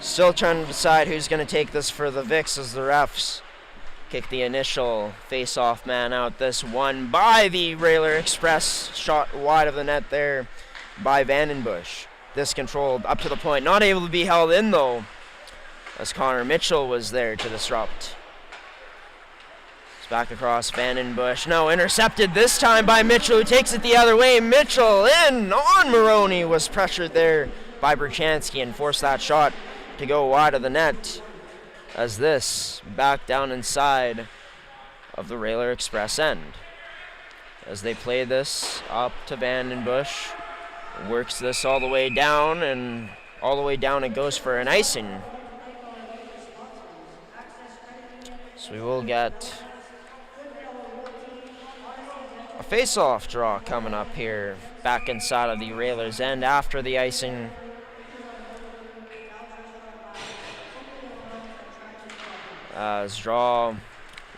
Still trying to decide who's going to take this for the Vics as the refs kick the initial face-off man out. This one by the Railer Express, shot wide of the net there by Vandenbush. This controlled up to the point, not able to be held in though, as Connor Mitchell was there to disrupt. It's back across Vandenbush. No, intercepted this time by Mitchell, who takes it the other way. Mitchell in on Maroney, was pressured there by Berchanski and forced that shot to go wide of the net. As this back down inside of the Railer Express end. As they play this up to Vandenbush. Works this all the way down, and all the way down it goes for an icing. So we will get a face-off draw coming up here back inside of the Railers end after the icing. As draw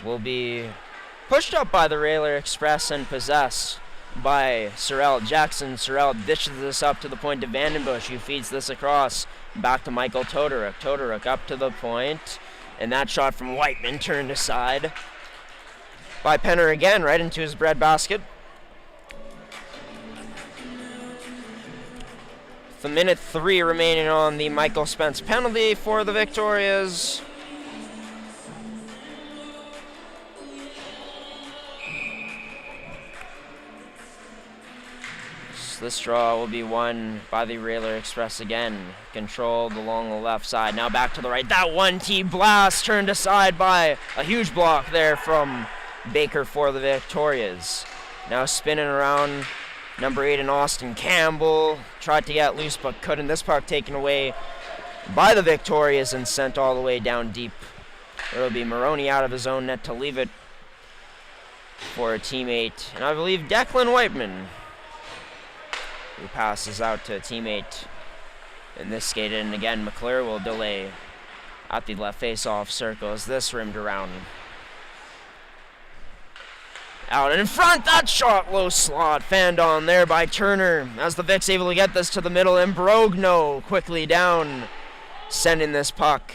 will be pushed up by the Railer Express and possessed by Sorrell. Jackson Sorrell dishes this up to the point to Vandenbush, who feeds this across back to Michael Todoruk. Todoruk up to the point, and that shot from Whiteman turned aside by Penner again, right into his breadbasket. The minute 3 remaining on the Michael Spence penalty for the Victorias. This draw will be won by the Railer Express again. Controlled along the left side. Now back to the right. That 1T blast turned aside by a huge block there from Baker for the Victorias. Now spinning around, number 8 in Austin Campbell. Tried to get loose but couldn't. This puck taken away by the Victorias and sent all the way down deep. It'll be Maroney out of his own net to leave it for a teammate. And I believe Declan Whiteman, who passes out to a teammate in this skate in. Again, McClure will delay at the left face-off circle as this rimmed around. Out in front, that shot low slot, fanned on there by Turner as the Vicks able to get this to the middle, and Brogno quickly down, sending this puck.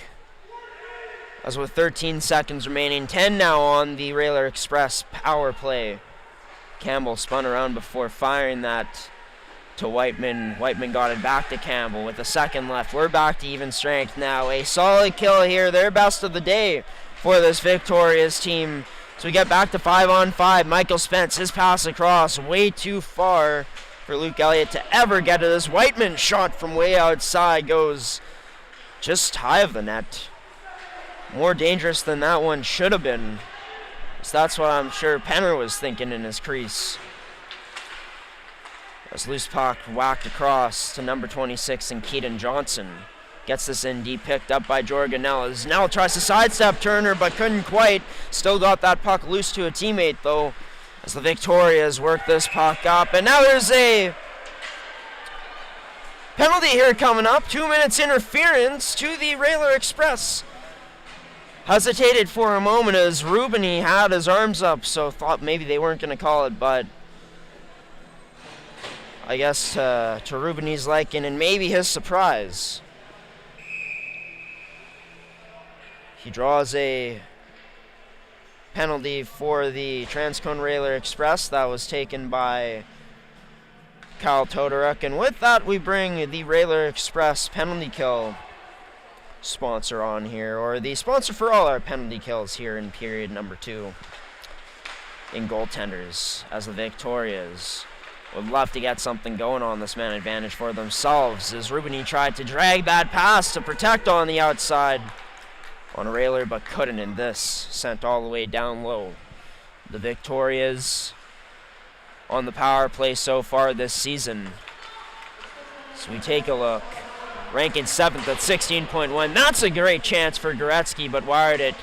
As with 13 seconds remaining, 10 now on the Railer Express power play. Campbell spun around before firing that to Whiteman. Whiteman got it back to Campbell with a second left. We're back to even strength now. A solid kill here, their best of the day for this victorious team. So we get back to 5-on-5. Michael Spence, his pass across, way too far for Luke Elliott to ever get to this. Whiteman shot from way outside goes just high of the net. More dangerous than that one should have been. So that's what I'm sure Penner was thinking in his crease. As loose puck whacked across to number 26 and Keaton Johnson. Gets this in deep, picked up by Jorganellas. Now tries to sidestep Turner, but couldn't quite. Still got that puck loose to a teammate, though, as the Victorias work this puck up. And now there's a penalty here coming up. 2 minutes interference to the Railer Express. Hesitated for a moment as Rubini had his arms up, so thought maybe they weren't going to call it, but I guess to Rubini's liking and maybe his surprise, he draws a penalty for the Transcona Railer Express. That was taken by Kyle Todoruk, and with that we bring the Railer Express penalty kill sponsor on here, or the sponsor for all our penalty kills here in period number 2 in goaltenders, as the Victorias would love to get something going on this man advantage for themselves, as Rubini tried to drag that pass to protect on the outside on a Railer, but couldn't, and this sent all the way down low. The Victorias on the power play so far this season. So we take a look. Ranking 7th at 16.1. That's a great chance for Goretzky, but wired it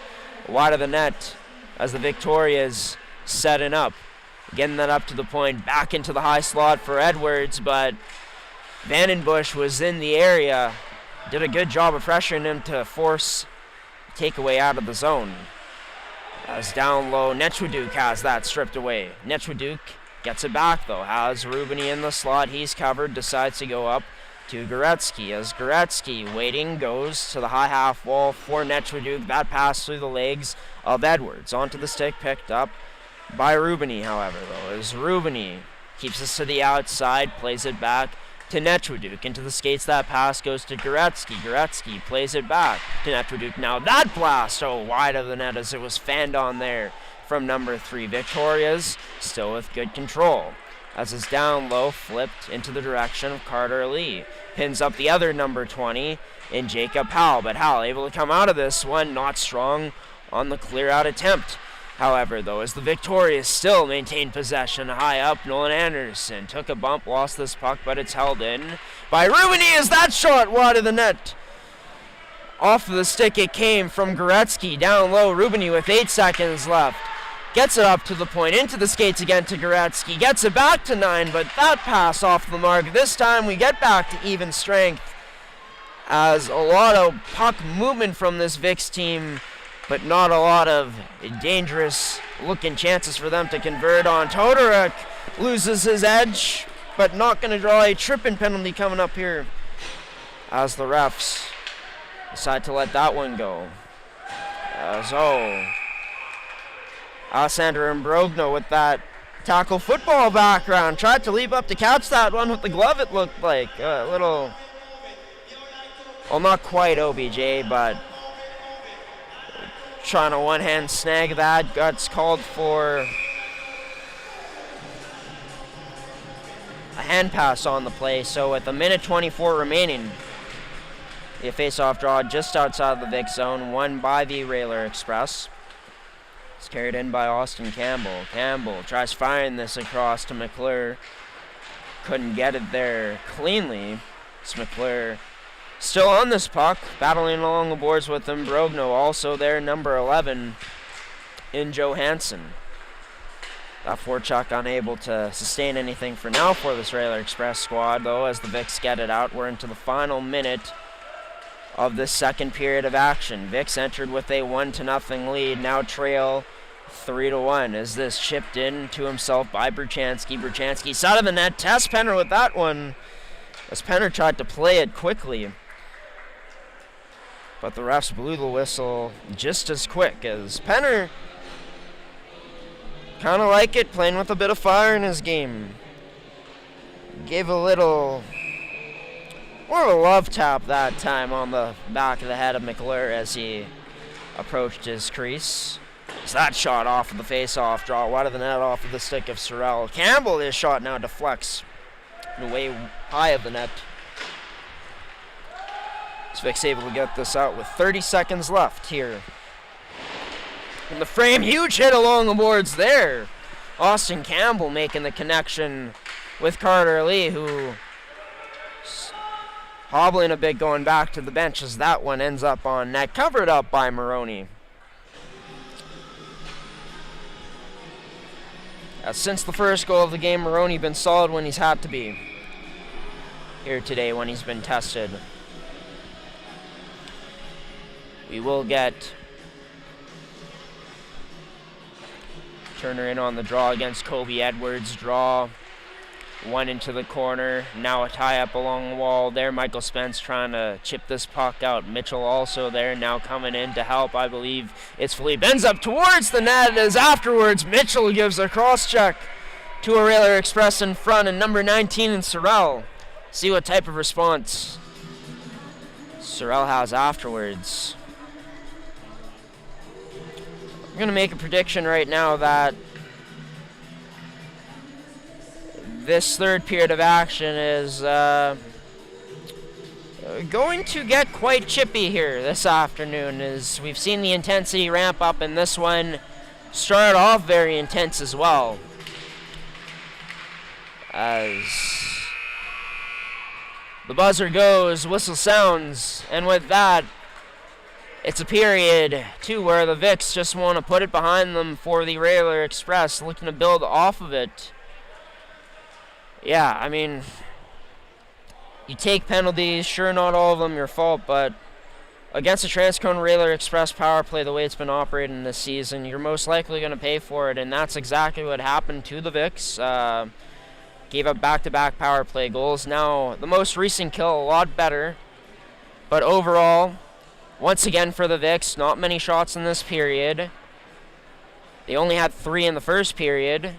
wide of the net as the Victorias setting up. Getting that up to the point, back into the high slot for Edwards, but Vandenbush was in the area. Did a good job of pressuring him to force takeaway out of the zone. As down low, Nechwaduk has that stripped away. Nechwaduk gets it back though, has Rubini in the slot, he's covered, decides to go up to Goretzky, as Goretzky waiting goes to the high half wall for Nechwaduk. That pass through the legs of Edwards onto the stick, picked up by Rubini, however, though, as Rubini keeps this to the outside, plays it back to Nechwaduk. Into the skates, that pass goes to Goretzky. Goretzky plays it back to Nechwaduk. Now that blast, wide of the net as it was fanned on there from number 3. Victorias still with good control, as it's down low, flipped into the direction of Carter Lee. Pins up the other number 20 in Jacob Howell, but Howell able to come out of this one, not strong on the clear-out attempt. However, though, as the Victorias still maintain possession high up, Nolan Anderson took a bump, lost this puck, but it's held in by Rubini as that shot wide of the net. Off of the stick it came from Goretzky, down low, Rubini with 8 seconds left. Gets it up to the point, into the skates again to Goretzky. Gets it back to 9, but that pass off the mark. This time we get back to even strength, as a lot of puck movement from this Vicks team, but not a lot of dangerous looking chances for them to convert on. Todoruk loses his edge, but not going to draw a tripping penalty coming up here, as the refs decide to let that one go. Alessandro Imbrogno with that tackle football background tried to leap up to catch that one with the glove, it looked like. A little, well, not quite OBJ, but trying to one-hand snag that. Guts called for a hand pass on the play, so with a minute 24 remaining, a face-off draw just outside the Vic zone, won by the Railer Express. It's carried in by Austin Campbell. Campbell tries firing this across to McClure. Couldn't get it there cleanly. It's McClure still on this puck, battling along the boards with him. Brogno also there, number 11 in Johansson. That forecheck unable to sustain anything for now for this Railer Express squad, though, as the Vicks get it out. We're into the final minute of this second period of action. Vicks entered with a 1-0 lead, now trail 3-1 as this chipped in to himself by Berchanski. Berchanski side of the net, tests Penner with that one as Penner tried to play it quickly. But the refs blew the whistle just as quick as Penner kind of like it, playing with a bit of fire in his game. Gave a little more of a love tap that time on the back of the head of McClure as he approached his crease. So that shot off of the face-off draw, wide of the net, off of the stick of Sorrell. Campbell, his shot now deflects way high of the net. Vic's able to get this out with 30 seconds left here in the frame. Huge hit along the boards there. Austin Campbell making the connection with Carter Lee, who hobbling a bit going back to the bench as that one ends up on net, covered up by Maroney. Since the first goal of the game, Maroney been solid when he's had to be here today when he's been tested. We will get Turner in on the draw against Kobe Edwards. Draw one into the corner. Now a tie-up along the wall there. Michael Spence trying to chip this puck out. Mitchell also there, now coming in to help. I believe it's Philippe. Ends up towards the net as afterwards Mitchell gives a cross-check to a Railer Express in front, and number 19 in Sorrell. See what type of response Sorrell has afterwards. I'm going to make a prediction right now that this third period of action is going to get quite chippy here this afternoon, as we've seen the intensity ramp up, and this one started off very intense as well. As the buzzer goes, whistle sounds, and with that, it's a period, too, where the Vics just want to put it behind them for the Railer Express, looking to build off of it. Yeah, I mean, you take penalties, sure, not all of them your fault, but against the Transcona Railer Express power play, the way it's been operating this season, you're most likely going to pay for it, and that's exactly what happened to the Vics. Gave up back-to-back power play goals. Now, the most recent kill, a lot better, but overall, once again for the Vics, not many shots in this period. They only had 3 in the first period.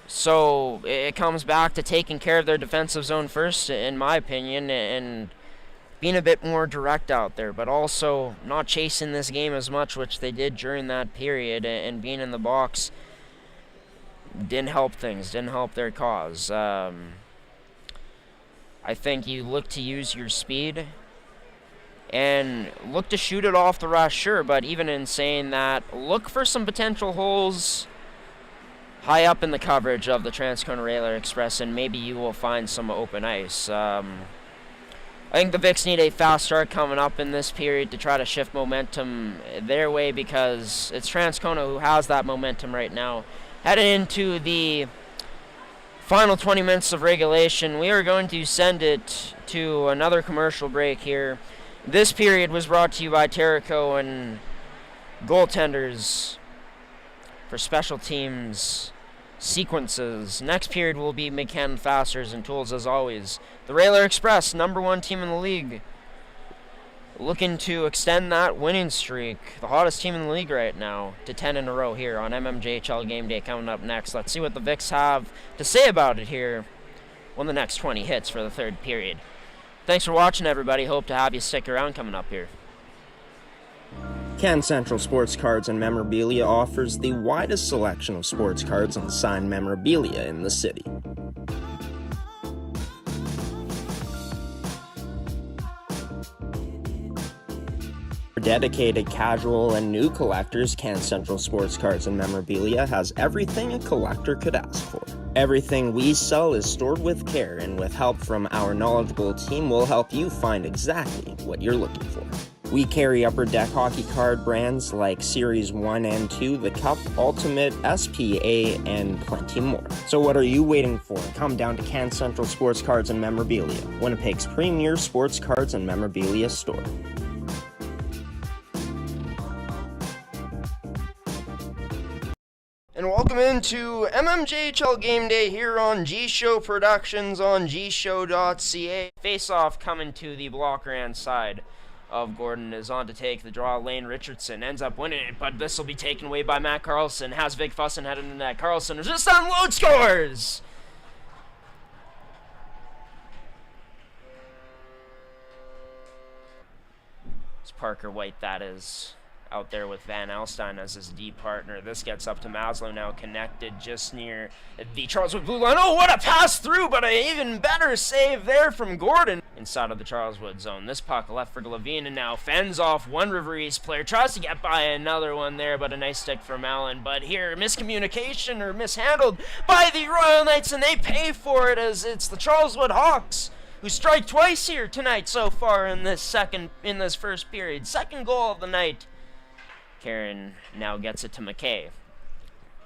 So it comes back to taking care of their defensive zone first, in my opinion, and being a bit more direct out there, but also not chasing this game as much, which they did during that period, and being in the box didn't help things, didn't help their cause. I think you look to use your speed and look to shoot it off the rush, sure, but even in saying that, look for some potential holes high up in the coverage of the Transcona Railer Express, and maybe you will find some open ice. I think the Vics need a fast start coming up in this period to try to shift momentum their way, because it's Transcona who has that momentum right now. Headed into the final 20 minutes of regulation, we are going to send it to another commercial break here. This period was brought to you by Terrico and Goaltenders for special teams sequences. Next period will be McCann Fasteners and Tools, as always. The Railer Express, number 1 team in the league, looking to extend that winning streak, the hottest team in the league right now, to 10 in a row here on MMJHL Game Day coming up next. Let's see what the Vics have to say about it here when the next 20 hits for the third period. Thanks for watching, everybody. Hope to have you stick around coming up here. Can Central Sports Cards and Memorabilia offers the widest selection of sports cards and signed memorabilia in the city. For dedicated casual and new collectors, Can Central Sports Cards and Memorabilia has everything a collector could ask for. Everything we sell is stored with care, and with help from our knowledgeable team, we'll help you find exactly what you're looking for. We carry Upper Deck hockey card brands like Series 1 and 2, the Cup, Ultimate, SPA, and plenty more. So what are you waiting for? Come down to Can Central Sports Cards and Memorabilia, Winnipeg's premier sports cards and memorabilia store. And welcome into MMJHL Game Day here on G-Show Productions on gshow.ca. Face-off coming to the blocker-hand side of Gordon is on to take the draw. Lane Richardson ends up winning it, but this will be taken away by Matt Carlson. Has Vic Fussin headed in net. Carlson just unload, scores! It's Parker White, that is, out there with Van Alstyne as his D partner. This gets up to Maslow now, connected just near the Charleswood blue line. Oh, what a pass through, but an even better save there from Gordon inside of the Charleswood zone. This puck left for Levine and now fends off one River East player. Tries to get by another one there, but a nice stick from Allen. But here, miscommunication or mishandled by the Royal Knights, and they pay for it as it's the Charleswood Hawks who strike twice here tonight so far in this first period. Second goal of the night. Karen now gets it to McKay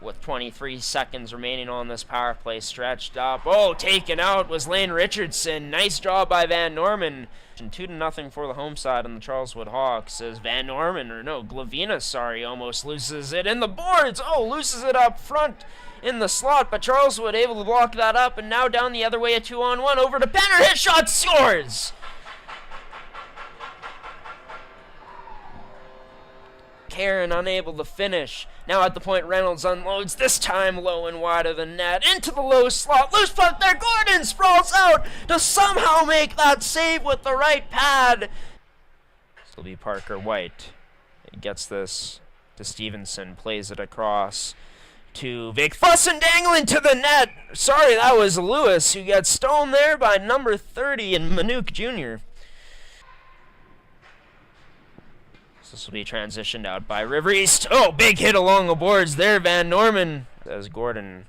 with 23 seconds remaining on this power play. Stretched up. Oh, taken out was Lane Richardson. Nice job by Van Norman. 2-0 for the home side on the Charleswood Hawks as Van Norman, or no, Glavina, sorry, almost loses it in the boards. Oh, loses it up front in the slot, but Charleswood able to block that up, and now down the other way, a 2-on-1 over to Penner. Hit shot, scores! Karen unable to finish. Now at the point, Reynolds unloads, this time low and wide of the net. Into the low slot. Loose puck there. Gordon sprawls out to somehow make that save with the right pad. This will be Parker White. He gets this to Stevenson. Plays it across to Vic Fussin, dangling to the net. Sorry, that was Lewis who gets stoned there by number 30 in Manuk Jr. This will be transitioned out by River East. Oh, big hit along the boards there, Van Norman. As Gordon,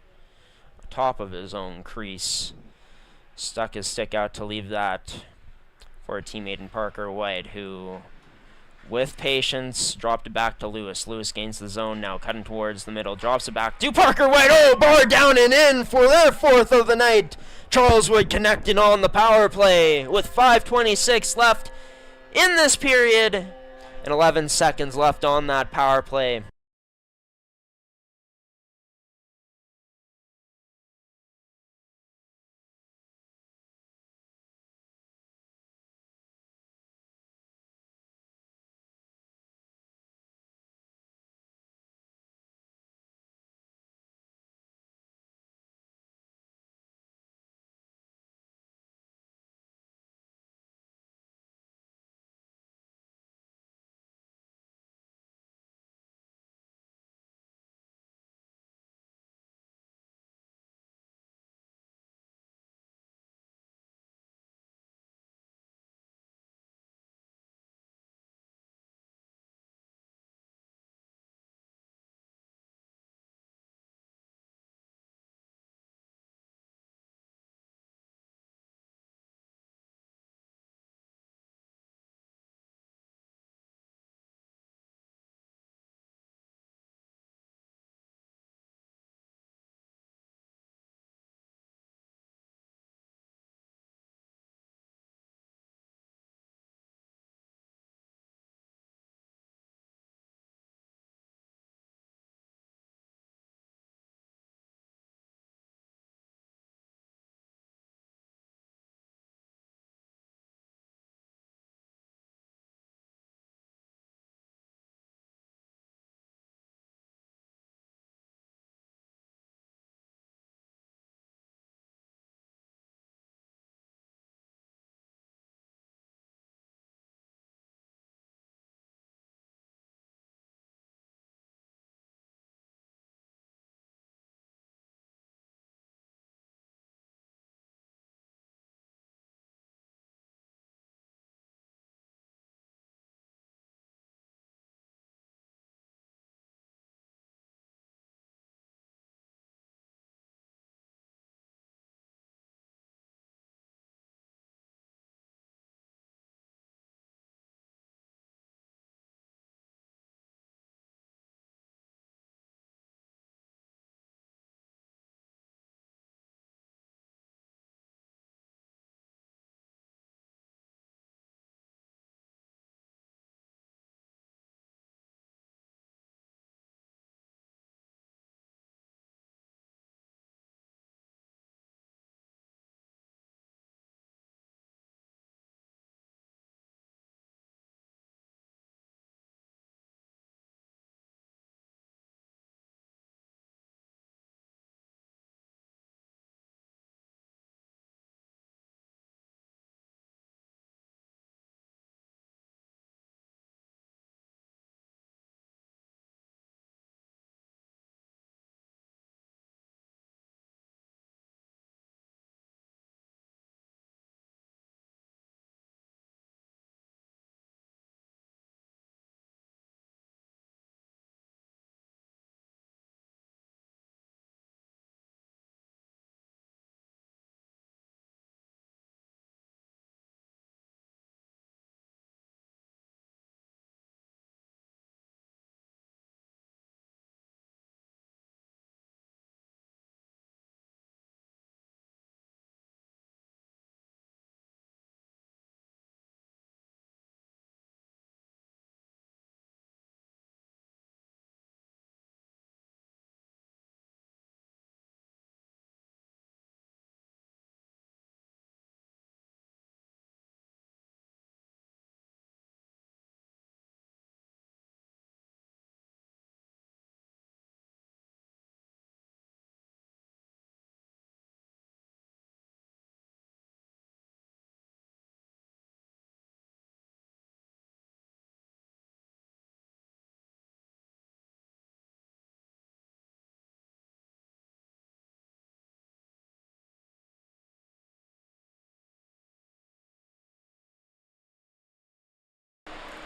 top of his own crease, stuck his stick out to leave that for a teammate in Parker White, who, with patience, dropped it back to Lewis. Lewis gains the zone now, cutting towards the middle, drops it back to Parker White. Oh, bar down and in for their fourth of the night. Charleswood connecting on the power play with 5:26 left in this period. And 11 seconds left on that power play.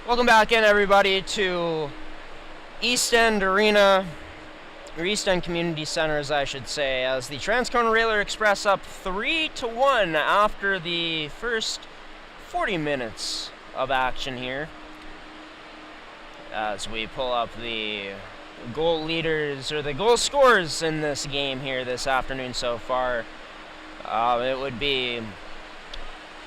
Welcome back in, everybody, to East End Arena, or East End Community Center, as I should say, as the Transcona Railer Express up 3-1 after the first 40 minutes of action here. As we pull up the goal leaders, or the goal scorers in this game here this afternoon so far. It would be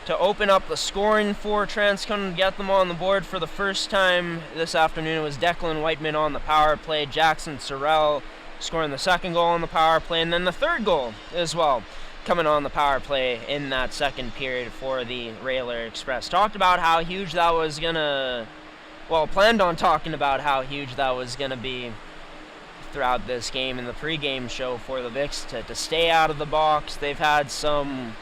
to open up the scoring for Transcona, get them on the board for the first time this afternoon. It was Declan Whiteman on the power play, Jackson Sorrell scoring the second goal on the power play, and then the third goal as well coming on the power play in that second period for the Railer Express. Talked about how huge that was gonna, planned on talking about how huge that was gonna be throughout this game in the pregame show for the Vics to stay out of the box. They've had some,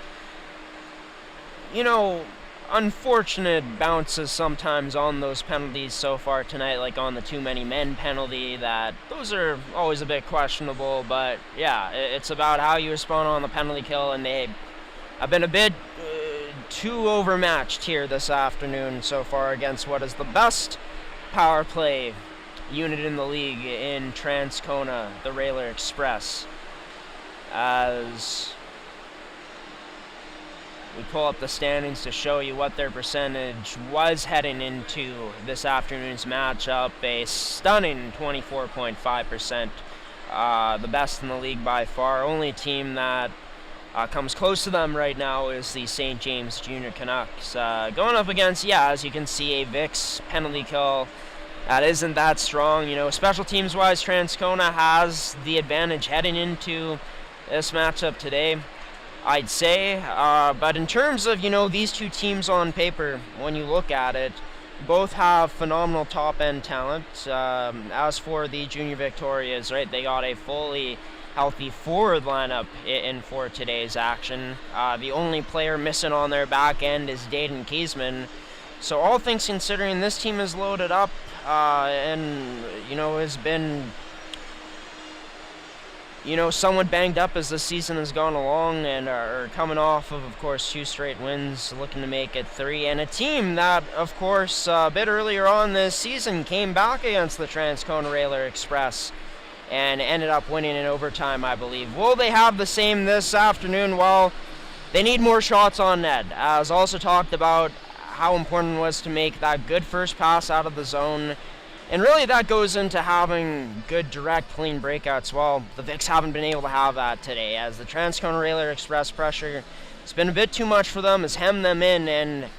unfortunate bounces sometimes on those penalties so far tonight, like on the too many men penalty, that those are always a bit questionable, but yeah, it's about how you respond on the penalty kill, and they have been a bit too overmatched here this afternoon so far against what is the best power play unit in the league in Transcona, the Railer Express. As we pull up the standings to show you what their percentage was heading into this afternoon's matchup, a stunning 24.5%, the best in the league by far. Only team that comes close to them right now is the St. James Junior Canucks. Going up against, as you can see, a Vicks penalty kill that isn't that strong. Special teams-wise, Transcona has the advantage heading into this matchup today, I'd say. But in terms of, these two teams on paper, when you look at it, both have phenomenal top-end talent. As for the Junior Victorias, right, they got a fully healthy forward lineup in for today's action. The only player missing on their back end is Dayton Kiesman. So all things considering, this team is loaded up and, has been, somewhat banged up as the season has gone along, and are coming off of course, 2 straight wins, looking to make it 3. And a team that, of course, a bit earlier on this season came back against the Transcona Railer Express and ended up winning in overtime, I believe. Will they have the same this afternoon? Well, they need more shots on net. As also talked about how important it was to make that good first pass out of the zone. And really that goes into having good, direct, clean breakouts. Well, the Vics haven't been able to have that today, as the Transcona Railer Express pressure has been a bit too much for them, has hemmed them in, and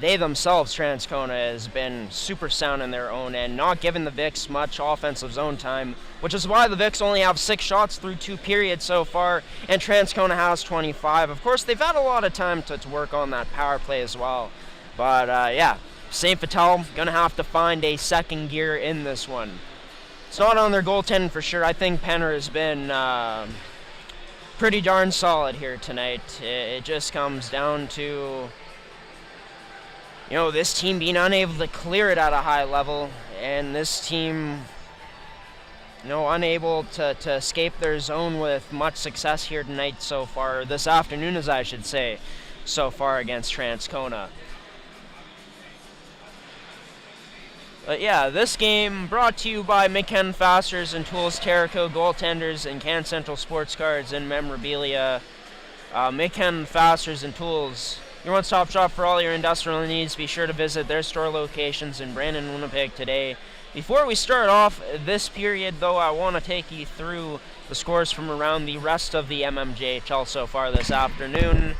they themselves, Transcona, has been super sound in their own end, not giving the Vics much offensive zone time, which is why the Vics only have 6 shots through 2 periods so far, and Transcona has 25. Of course, they've had a lot of time to work on that power play as well. But, St. Vital going to have to find a second gear in this one. It's not on their goaltending for sure. I think Penner has been pretty darn solid here tonight. It just comes down to, this team being unable to clear it at a high level, and this team, unable to escape their zone with much success here tonight so far, this afternoon, as I should say, so far against Transcona. But this game brought to you by McKen Fasteners and Tools, Terrico Goaltenders, and Can Central Sports Cards and Memorabilia. McKen Fasteners and Tools, your one-stop shop for all your industrial needs. Be sure to visit their store locations in Brandon, Winnipeg today. Before we start off this period, though, I want to take you through the scores from around the rest of the MMJHL so far this afternoon.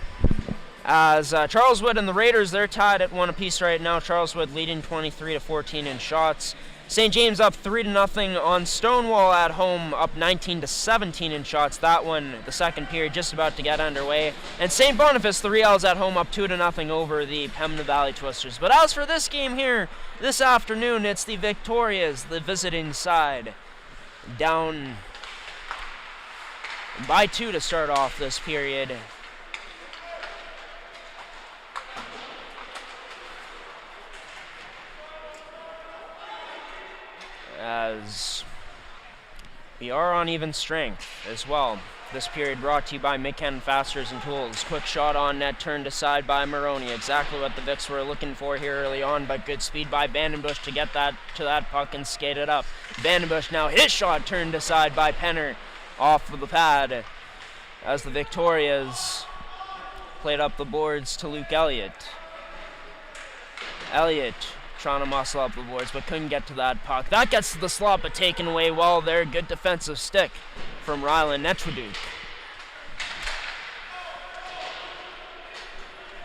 As Charleswood and the Raiders, they're tied at 1 apiece right now. Charleswood leading 23-14 in shots. St. James up 3-0 on Stonewall at home, up 19-17 in shots. That one, the second period, just about to get underway. And St. Boniface, the Reals at home, up 2-0 over the Pembina Valley Twisters. But as for this game here, this afternoon, it's the Victorias, the visiting side, down by 2 to start off this period. As we are on even strength as well this period brought to you by Midcan Fasteners and Tools. Quick shot on net, turned aside by Maroney. Exactly what the Vics were looking for here early on, but good speed by Vandenbush to get that to that puck and skate it up. Vandenbush now, his shot turned aside by Penner off of the pad as the Victorias played up the boards to Luke Elliott. Elliott trying to muscle up the boards, but couldn't get to that puck. That gets to the slot, but taken away well there. Good defensive stick from Rylan Netchwaduk.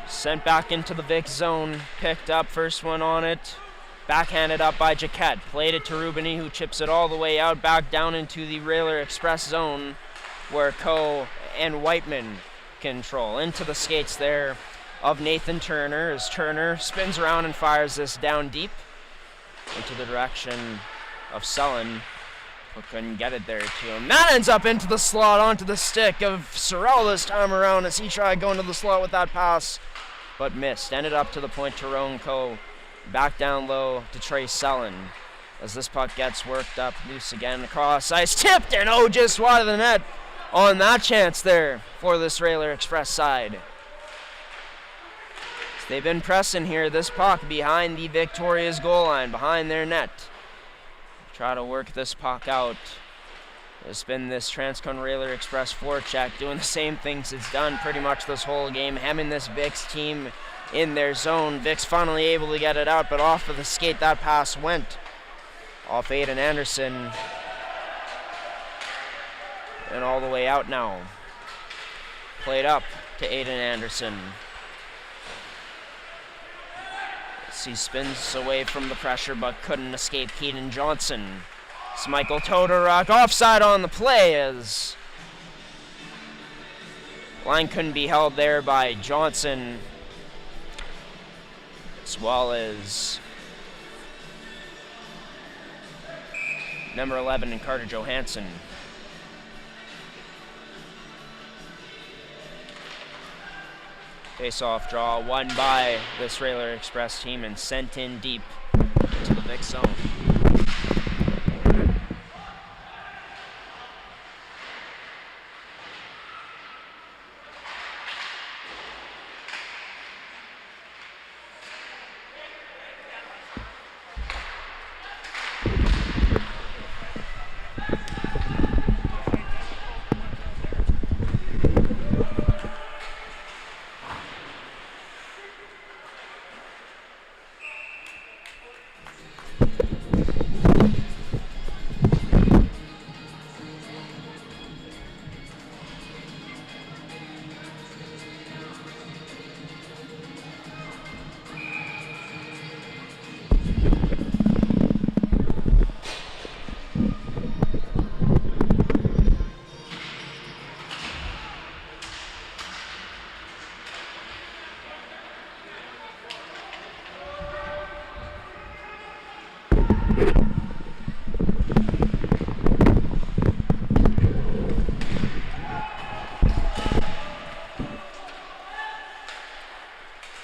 Sent back into the Vic zone, picked up, first one on it. Backhanded up by Jaquette. Played it to Rubini, who chips it all the way out, back down into the Railer Express zone, where Coe and Whiteman control. Into the skates there of Nathan Turner as Turner spins around and fires this down deep into the direction of Sullen, but couldn't get it there to him. That ends up into the slot onto the stick of Sorrell this time around as he tried going to the slot with that pass, but missed. Ended up to the point to Rowan Coe. Back down low to Trey Sullen as this puck gets worked up loose again across ice. Tipped and just wide of the net on that chance there for this Railer Express side. They've been pressing here, this puck behind the Victoria's goal line, behind their net. Try to work this puck out. It's been this Transcona Railer Express forecheck, doing the same things it's done pretty much this whole game, hemming this Vic's team in their zone. Vic's finally able to get it out, but off of the skate, that pass went off Aiden Anderson. And all the way out now. Played up to Aiden Anderson. He spins away from the pressure, but couldn't escape Keaton Johnson. It's Michael Todoruk offside on the play as line couldn't be held there by Johnson, as well as number 11 and Carter Johansson. Face-off draw won by this Railer Express team and sent in deep to the Vic zone.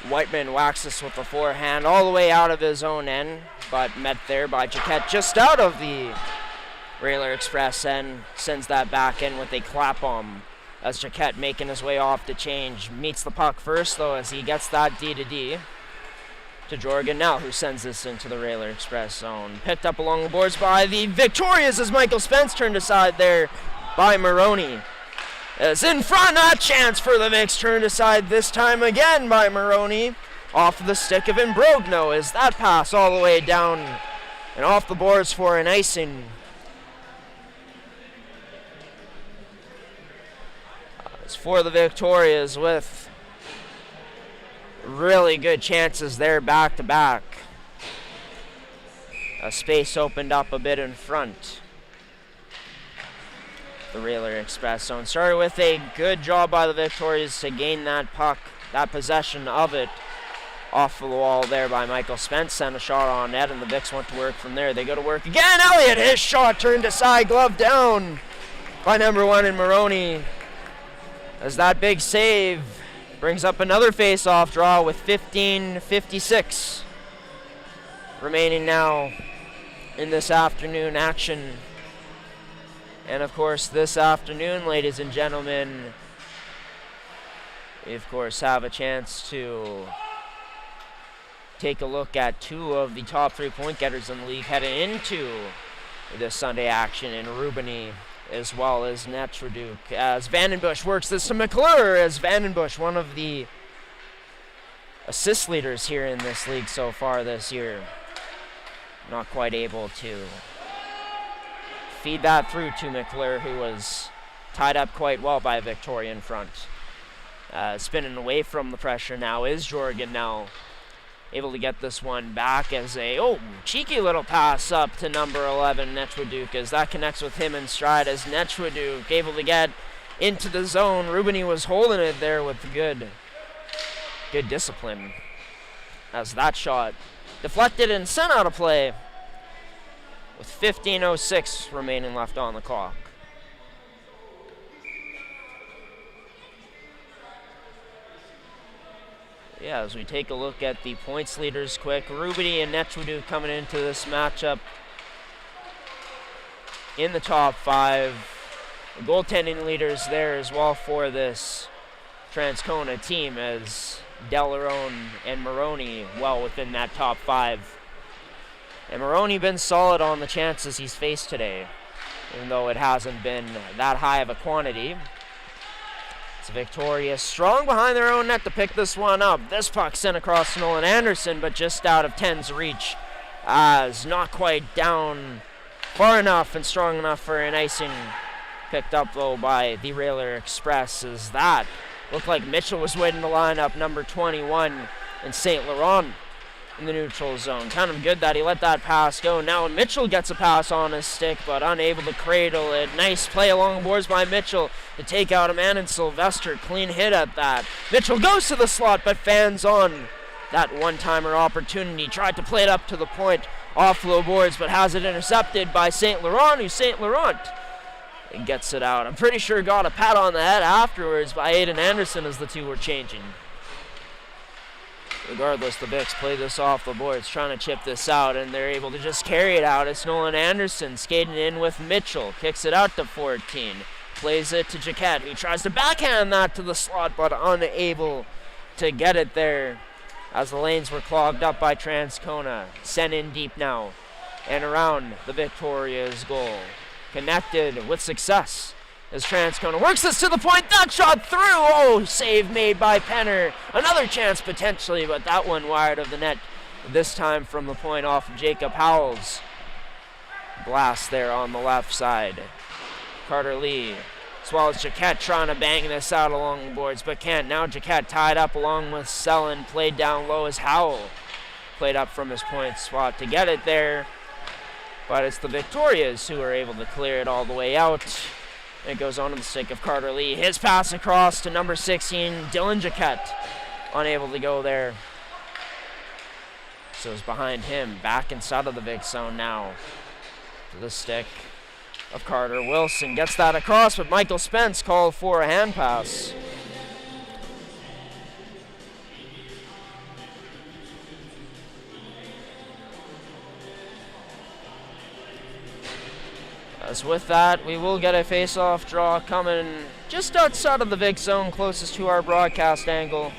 Whiteman waxes with the forehand all the way out of his own end, but met there by Jaquette just out of the Railer Express end. Sends that back in with a clap on as Jaquette making his way off to change. Meets the puck first, though, as he gets that D to Jorgen now, who sends this into the Railer Express zone. Picked up along the boards by the Victorias as Michael Spence turned aside there by Maroney. As in front, a chance for the Vics, turned aside this time again by Maroney. Off the stick of Imbrogno as that pass all the way down and off the boards for an icing. As for the Victorias with really good chances there back to back. A space opened up a bit in front. The Railer Express zone. Started with a good job by the Victorias to gain that puck, that possession of it off the wall there by Michael Spence. Sent a shot on net, and the Vics went to work from there. They go to work again. Elliott, his shot turned aside, glove down by number 1 in Maroney. As that big save brings up another face-off draw with 15:56 remaining now in this afternoon action. And of course, this afternoon, ladies and gentlemen, we of course have a chance to take a look at two of the top 3 point getters in the league heading into this Sunday action in Rubini, as well as Netraduk, as Vandenbush works this to McClure, as Vandenbush, one of the assist leaders here in this league so far this year, not quite able to feed that through to McClure, who was tied up quite well by Victoria in front. Spinning away from the pressure now is Jorgen, now able to get this one back as a cheeky little pass up to number 11, Netraduk, as that connects with him in stride, as Netraduk able to get into the zone. Rubini was holding it there with good discipline, as that shot deflected and sent out of play with 15:06 remaining left on the clock. Yeah, as we take a look at the points leaders quick, Rubini and Netraduk coming into this matchup in the top 5. The goaltending leaders there as well for this Transcona team, as Delarone and Maroney well within that top 5. And Maroney been solid on the chances he's faced today, even though it hasn't been that high of a quantity. It's Victoria strong behind their own net to pick this one up. This puck sent across to Nolan Anderson, but just out of 10's reach, as not quite down far enough and strong enough for an icing. Picked up though by the Railer Express, as that looked like Mitchell was waiting to line up number 21 in St. Laurent in the neutral zone. Kind of good that he let that pass go. Now Mitchell gets a pass on his stick, but unable to cradle it. Nice play along the boards by Mitchell to take out a man in Sylvester. Clean hit at that. Mitchell goes to the slot, but fans on that one-timer opportunity. Tried to play it up to the point off low boards, but has it intercepted by St. Laurent, who's St. Laurent. And gets it out. I'm pretty sure got a pat on the head afterwards by Aiden Anderson as the two were changing. Regardless, the Vicks play this off the boards, trying to chip this out, and they're able to just carry it out. It's Nolan Anderson skating in with Mitchell. Kicks it out to 14. Plays it to Jaquette, who tries to backhand that to the slot, but unable to get it there, as the lanes were clogged up by Transcona. Sent in deep now, and around the Victoria's goal. Connected with success as Transcona works this to the point. That shot through. Save made by Penner. Another chance potentially, but that one wired of the net, this time from the point off of Jacob Howell's blast there on the left side. Carter Lee, as well as Jaquette trying to bang this out along the boards, but can't. Now Jaquette tied up along with Sellon, played down low as Howell played up from his point spot to get it there. But it's the Victorias who are able to clear it all the way out. It goes on to the stick of Carter Lee. His pass across to number 16, Dylan Jaquette. Unable to go there. So it's behind him, back inside of the Vic zone now. To the stick of Carter. Wilson gets that across, but Michael Spence called for a hand pass. As with that, we will get a face-off draw coming just outside of the Vic zone, closest to our broadcast angle.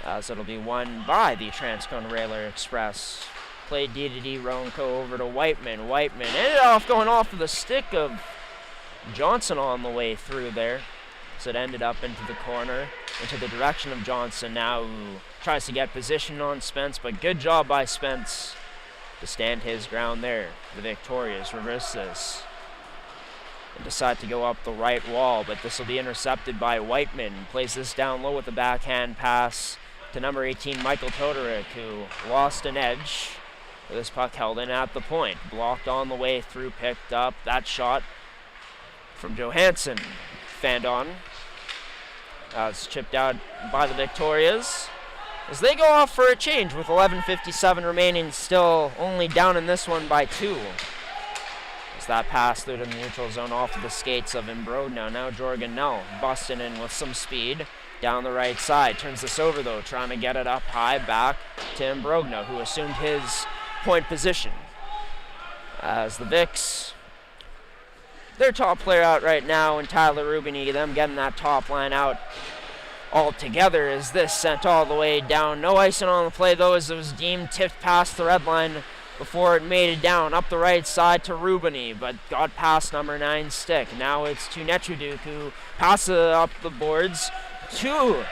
As it'll be won by the Transcona Railer Express. Played D-to-D Ronco over to Whiteman. Whiteman ended off going off of the stick of Johnson on the way through there. So it ended up into the corner, into the direction of Johnson now, who tries to get position on Spence, but good job by Spence to stand his ground there. The Victorias reverse this and decide to go up the right wall, but this will be intercepted by Whiteman. Plays this down low with a backhand pass to number 18, Michael Todorick, who lost an edge. This puck held in at the point. Blocked on the way through, picked up. That shot from Johansson. Fanned on. It's chipped out by the Victorias as they go off for a change with 11:57 remaining, still only down in this one by 2. As that pass through to the neutral zone off of the skates of Imbrogno. Now Jorgen Nell busting in with some speed down the right side. Turns this over though, trying to get it up high back to Imbrogno, who assumed his point position. As the Vics, their top player out right now, and Tyler Rubini, them getting that top line out all together as this sent all the way down. No icing on the play, though, as it was deemed tipped past the red line before it made it down up the right side to Rubini, but got past number 9 stick. Now it's to Netruduk, who passes it up the boards to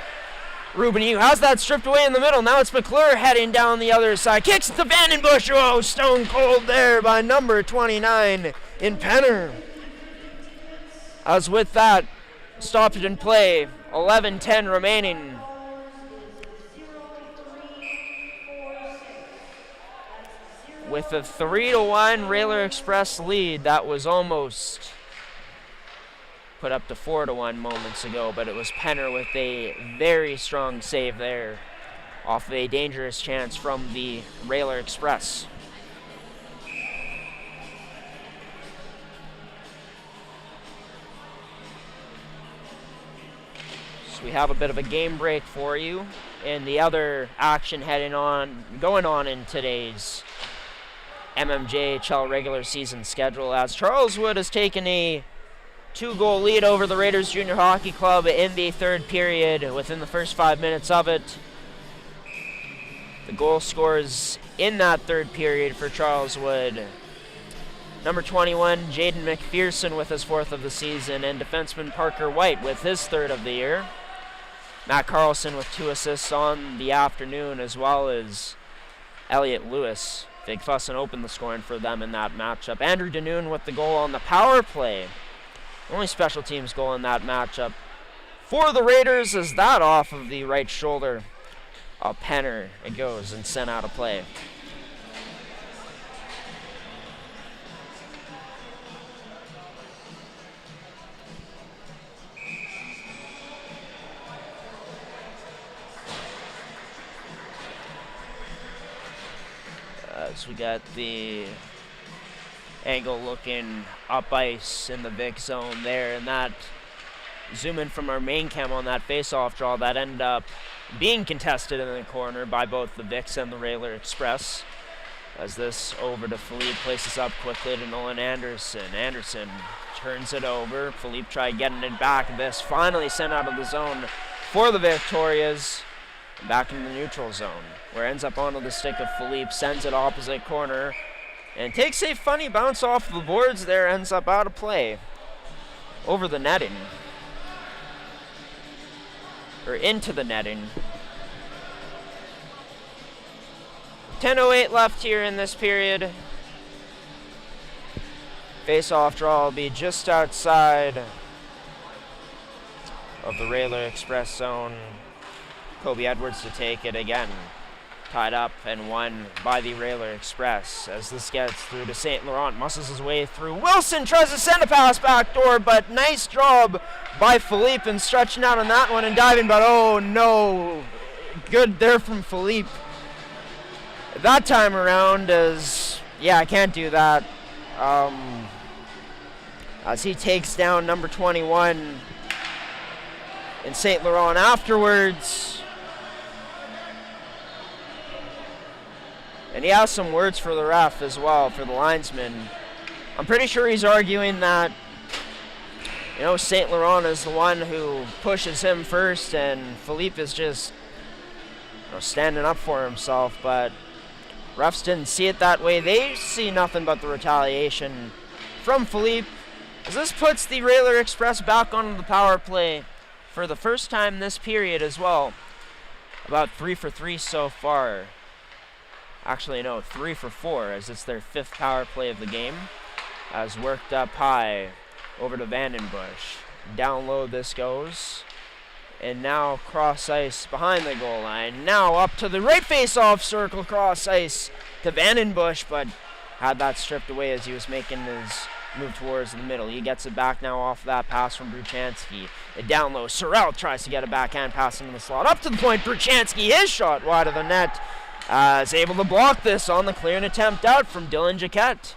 Rubini, who has that stripped away in the middle. Now it's McClure heading down the other side. Kicks it to Vandenbush. Oh, stone cold there by number 29 in Penner. As with that, stopped it in play. 11:10 remaining. With a 3-1 Railer Express lead, that was almost put up to 4-1 moments ago, but it was Penner with a very strong save there off of a dangerous chance from the Railer Express. So we have a bit of a game break for you, and the other action going on in today's MMJHL regular season schedule, as Charleswood has taken a 2-goal lead over the Raiders Junior Hockey Club in the third period within the first 5 minutes of it. The goal scores in that third period for Charleswood: number 21, Jaden McPherson with his 4th of the season, and defenseman Parker White with his 3rd of the year. Matt Carlson with 2 assists on the afternoon, as well as Elliot Lewis. Big fuss and opened the scoring for them in that matchup. Andrew Danoon with the goal on the power play. Only special teams goal in that matchup for the Raiders, is that off of the right shoulder of Penner. It goes and sent out of play. As we got the angle looking up ice in the Vic zone there, and that zoom in from our main cam on that face-off draw that ended up being contested in the corner by both the Vics and the Railer Express. As this over to Philippe, places up quickly to Nolan Anderson. Anderson turns it over. Philippe tried getting it back. This finally sent out of the zone for the Victorias. Back in the neutral zone, where it ends up onto the stick of Philippe, sends it opposite corner, and takes a funny bounce off the boards there, ends up out of play over the netting, or into the netting. 10:08 left here in this period. Face-off draw will be just outside of the Railer Express zone. Kobe Edwards to take it again. Tied up and won by the Railer Express. As this gets through to St. Laurent, muscles his way through. Wilson tries to send a pass back door, but nice job by Philippe in stretching out on that one and diving, but oh no. Good there from Philippe that time around, I can't do that. As he takes down number 21 in St. Laurent afterwards. And he has some words for the ref as well, for the linesman. I'm pretty sure he's arguing that, St. Laurent is the one who pushes him first, and Philippe is just standing up for himself. But refs didn't see it that way. They see nothing but the retaliation from Philippe, as this puts the Railer Express back onto the power play for the first time this period as well. About 3 for 3 so far. Actually, no, 3 for 4, as it's their 5th power play of the game. As worked up high over to Vandenbush. Down low this goes. And now cross ice behind the goal line. Now up to the right face-off circle, cross ice to Vandenbush, but had that stripped away as he was making his move towards the middle. He gets it back now off that pass from Bruchansky. Down low, Sorrell tries to get a backhand pass into the slot. Up to the point, Bruchansky, his shot wide of the net. Is able to block this on the clearing attempt out from Dylan Jaquette.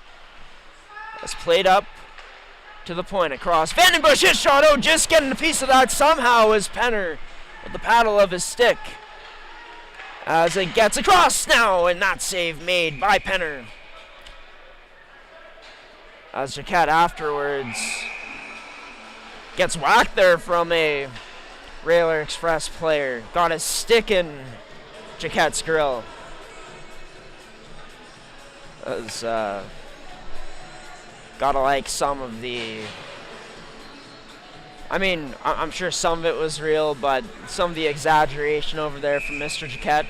It's played up to the point across. Vandenbush, his shot, just getting a piece of that somehow is Penner with the paddle of his stick. As it gets across now, and that save made by Penner. As Jaquette afterwards gets whacked there from a Railer Express player. Got his stick in Jaquette's grill. Gotta like some of the... I mean, I'm sure some of it was real, but some of the exaggeration over there from Mr. Jaquette.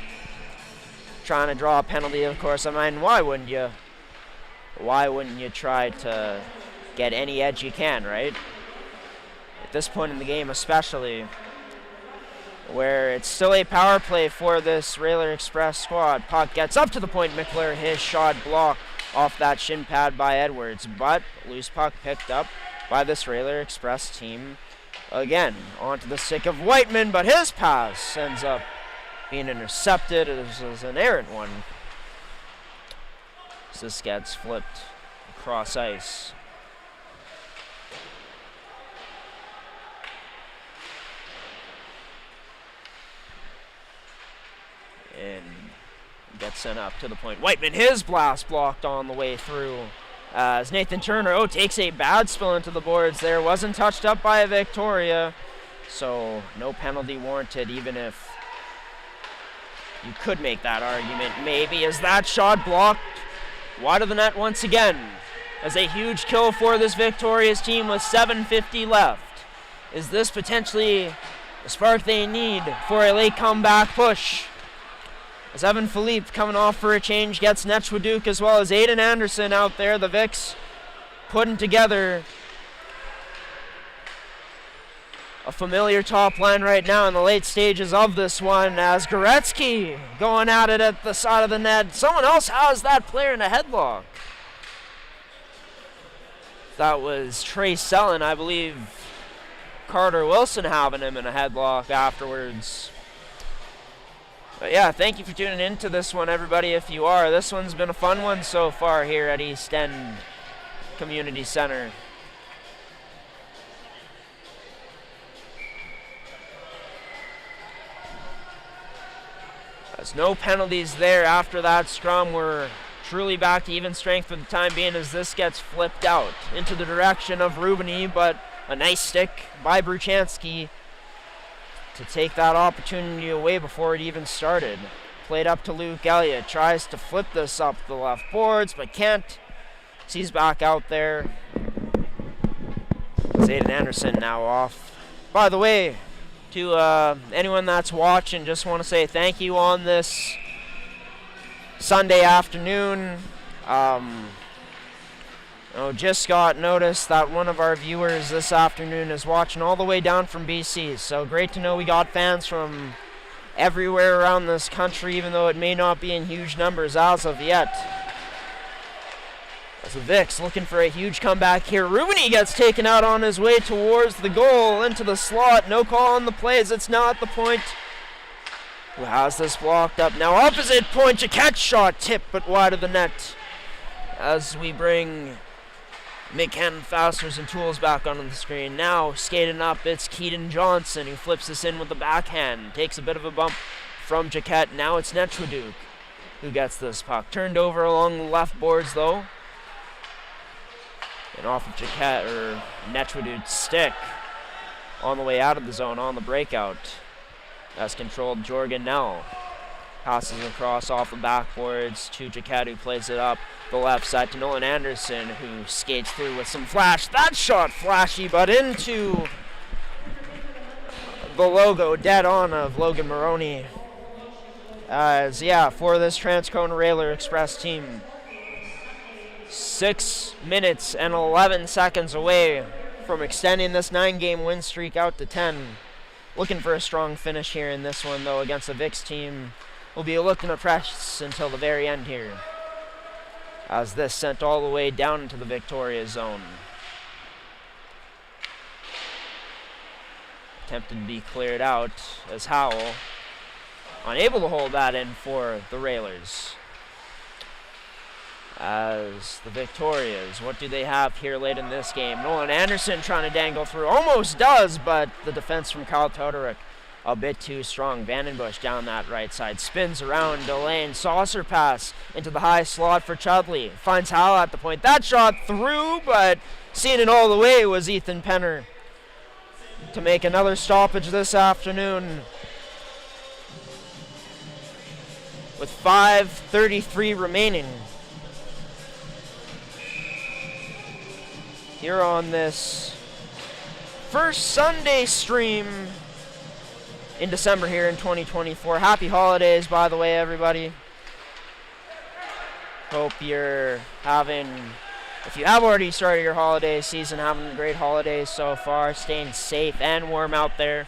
Trying to draw a penalty, of course. I mean, why wouldn't you? Why wouldn't you try to get any edge you can, right? At this point in the game especially, where it's still a power play for this Railer Express squad. Puck gets up to the point. Mickler, his shot blocked off that shin pad by Edwards, but loose puck picked up by this Railer Express team. Again, onto the stick of Whiteman, but his pass ends up being intercepted. It was an errant one. This gets flipped across ice. And gets sent up to the point. Whiteman, his blast blocked on the way through. As Nathan Turner takes a bad spill into the boards there. Wasn't touched up by a Victoria. So no penalty warranted, even if you could make that argument. Maybe is that shot blocked wide of the net once again. As a huge kill for this Victoria's team with 7:50 left. Is this potentially the spark they need for a late comeback push? As Evan Philippe coming off for a change gets Netchwaduke as well as Aiden Anderson out there. The Vics putting together a familiar top line right now in the late stages of this one, as Goretzky going at it at the side of the net. Someone else has that player in a headlock. That was Trey Sellen, I believe. Carter Wilson having him in a headlock afterwards. But yeah, thank you for tuning in to this one, everybody, if you are. This one's been a fun one so far here at East End Community Center. There's no penalties there after that scrum. We're truly back to even strength for the time being as this gets flipped out into the direction of Rubini, but a nice stick by Bruchansky to take that opportunity away before it even started. Played up to Luke Elliott. Tries to flip this up the left boards, but can't. He's back out there. Aiden Anderson now off. By the way, to anyone that's watching, just want to say thank you on this Sunday afternoon. Just got notice that one of our viewers this afternoon is watching all the way down from BC. So great to know we got fans from everywhere around this country, even though it may not be in huge numbers as of yet. As the Vics looking for a huge comeback here. Rubini gets taken out on his way towards the goal, into the slot. No call on the plays. It's now at the point. Who has this blocked up? Now opposite point. Jaquette shot tipped but wide of the net. As we bring McKenna Fasteners and Tools back onto the screen. Now skating up, it's Keaton Johnson who flips this in with the backhand. Takes a bit of a bump from Jaquette. Now it's Netchwaduke who gets this puck. Turned over along the left boards though. And off of Jaquette or Netchwaduke's stick on the way out of the zone on the breakout. That's controlled Jorgen Nell. Passes across off the backboards to Jaquette who plays it up the left side to Nolan Anderson who skates through with some flash. That shot flashy but into the logo dead on of Logan Maroney. As for this Transcona Railer Express team, 6 minutes and 11 seconds away from extending this 9-game win streak out to 10. Looking for a strong finish here in this one though against the Vics team. Will be looking to press until the very end here. As this sent all the way down into the Victoria zone. Attempted to be cleared out as Howell unable to hold that in for the Railers. As the Victorias, what do they have here late in this game? Nolan Anderson trying to dangle through. Almost does, but the defense from Kyle Todorick a bit too strong. Vandenbush down that right side, spins around to lane, saucer pass into the high slot for Chudley. Finds Hal at the point. That shot through, but seeing it all the way was Ethan Penner to make another stoppage this afternoon. With 5:33 remaining here on this first Sunday stream in December here in 2024. Happy holidays, by the way, everybody. Hope you're having, if you have already started your holiday season, having a great holidays so far, staying safe and warm out there.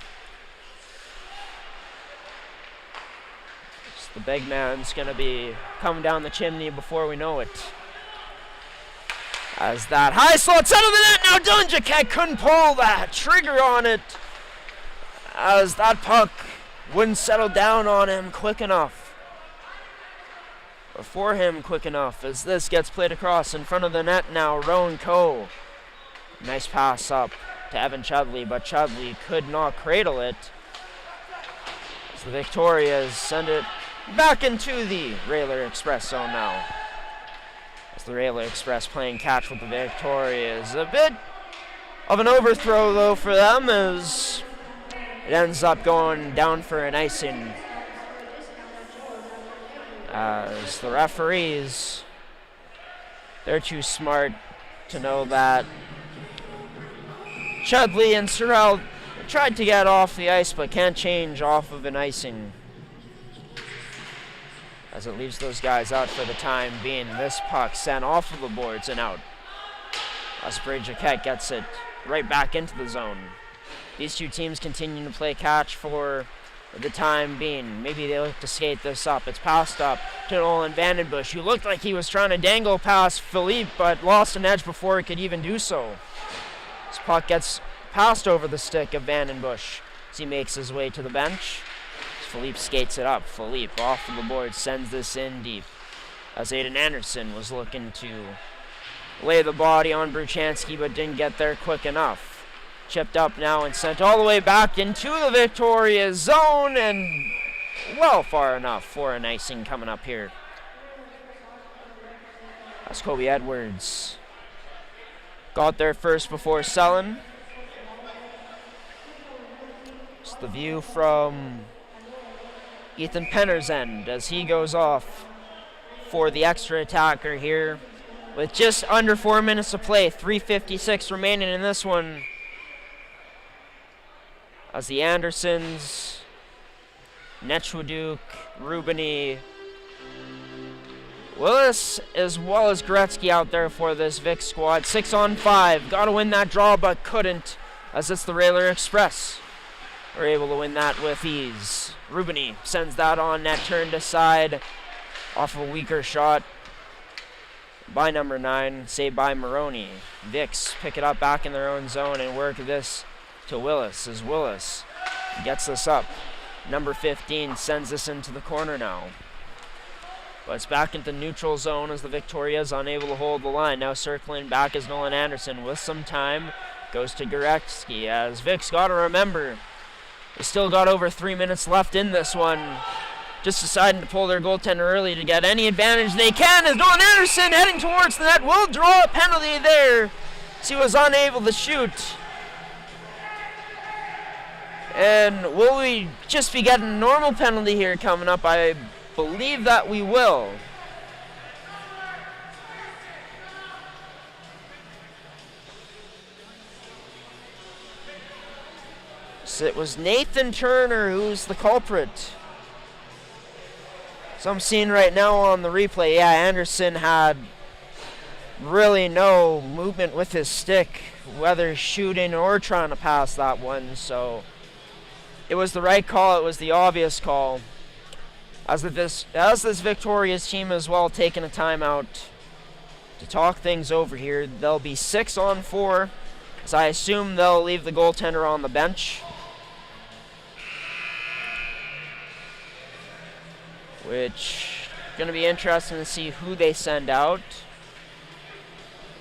The big man's going to be coming down the chimney before we know it. As that high slot out of the net, now Dylan Jaquette couldn't pull that trigger on it, as that puck wouldn't settle down on him quick enough, or for him quick enough, as this gets played across in front of the net now. Rowan Coe, nice pass up to Evan Chudley, but Chudley could not cradle it. So the Victorias send it back into the Railer Express zone now. As the Railer Express playing catch with the Victorias. A bit of an overthrow though for them, as it ends up going down for an icing. As the referees, they're too smart to know that Chudley and Sorrell tried to get off the ice but can't change off of an icing, as it leaves those guys out for the time being. This puck sent off of the boards and out, as Brady Jaquette gets it right back into the zone. These two teams continue to play catch for the time being. Maybe they look to skate this up. It's passed up to Nolan Vandenbush, who looked like he was trying to dangle past Philippe, but lost an edge before he could even do so. This puck gets passed over the stick of Vandenbush as he makes his way to the bench. Philippe skates it up. Philippe off of the board, sends this in deep, as Aiden Anderson was looking to lay the body on Bruchansky but didn't get there quick enough. Chipped up now and sent all the way back into the Victoria zone, and well far enough for an icing coming up here. That's Kobe Edwards. Got there first before selling. It's the view from Ethan Penner's end as he goes off for the extra attacker here with just under 4 minutes to play. 3:56 remaining in this one, as the Andersons, Nechwaduk, Rubini, Willis, as well as Gretzky out there for this Vic squad. 6-on-5. Got to win that draw, but couldn't, as it's the Railer Express. We're able to win that with ease. Rubini sends that on net, turned aside off a weaker shot by number 9, saved by Maroney. Vicks pick it up back in their own zone and work this to Willis, as Willis gets this up. Number 15 sends this into the corner now. But it's back into neutral zone as the Victoria's unable to hold the line. Now circling back is Nolan Anderson with some time. Goes to Goretzky, as Vic's got to remember, they still got over 3 minutes left in this one. Just deciding to pull their goaltender early to get any advantage they can, as Nolan Anderson heading towards the net will draw a penalty there, as he was unable to shoot. And will we just be getting a normal penalty here coming up? I believe that we will. So it was Nathan Turner who's the culprit. So I'm seeing right now on the replay, yeah, Anderson had really no movement with his stick, whether shooting or trying to pass that one, so it was the right call. It was the obvious call. As this Victoria's team as well taking a timeout to talk things over here. They'll be 6-on-4, as I assume they'll leave the goaltender on the bench, which is going to be interesting to see who they send out.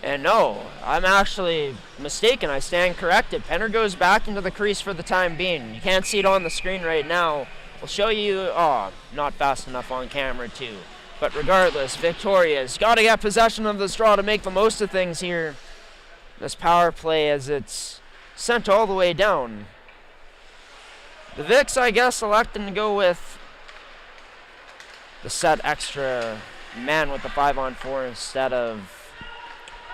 And no, I'm actually mistaken. I stand corrected. Penner goes back into the crease for the time being. You can't see it on the screen right now. We'll show you. Oh, not fast enough on camera too. But regardless, Victoria's got to get possession of this draw to make the most of things here. This power play as it's sent all the way down. The Vics, I guess, electing to go with the set extra man with the 5-on-4 instead of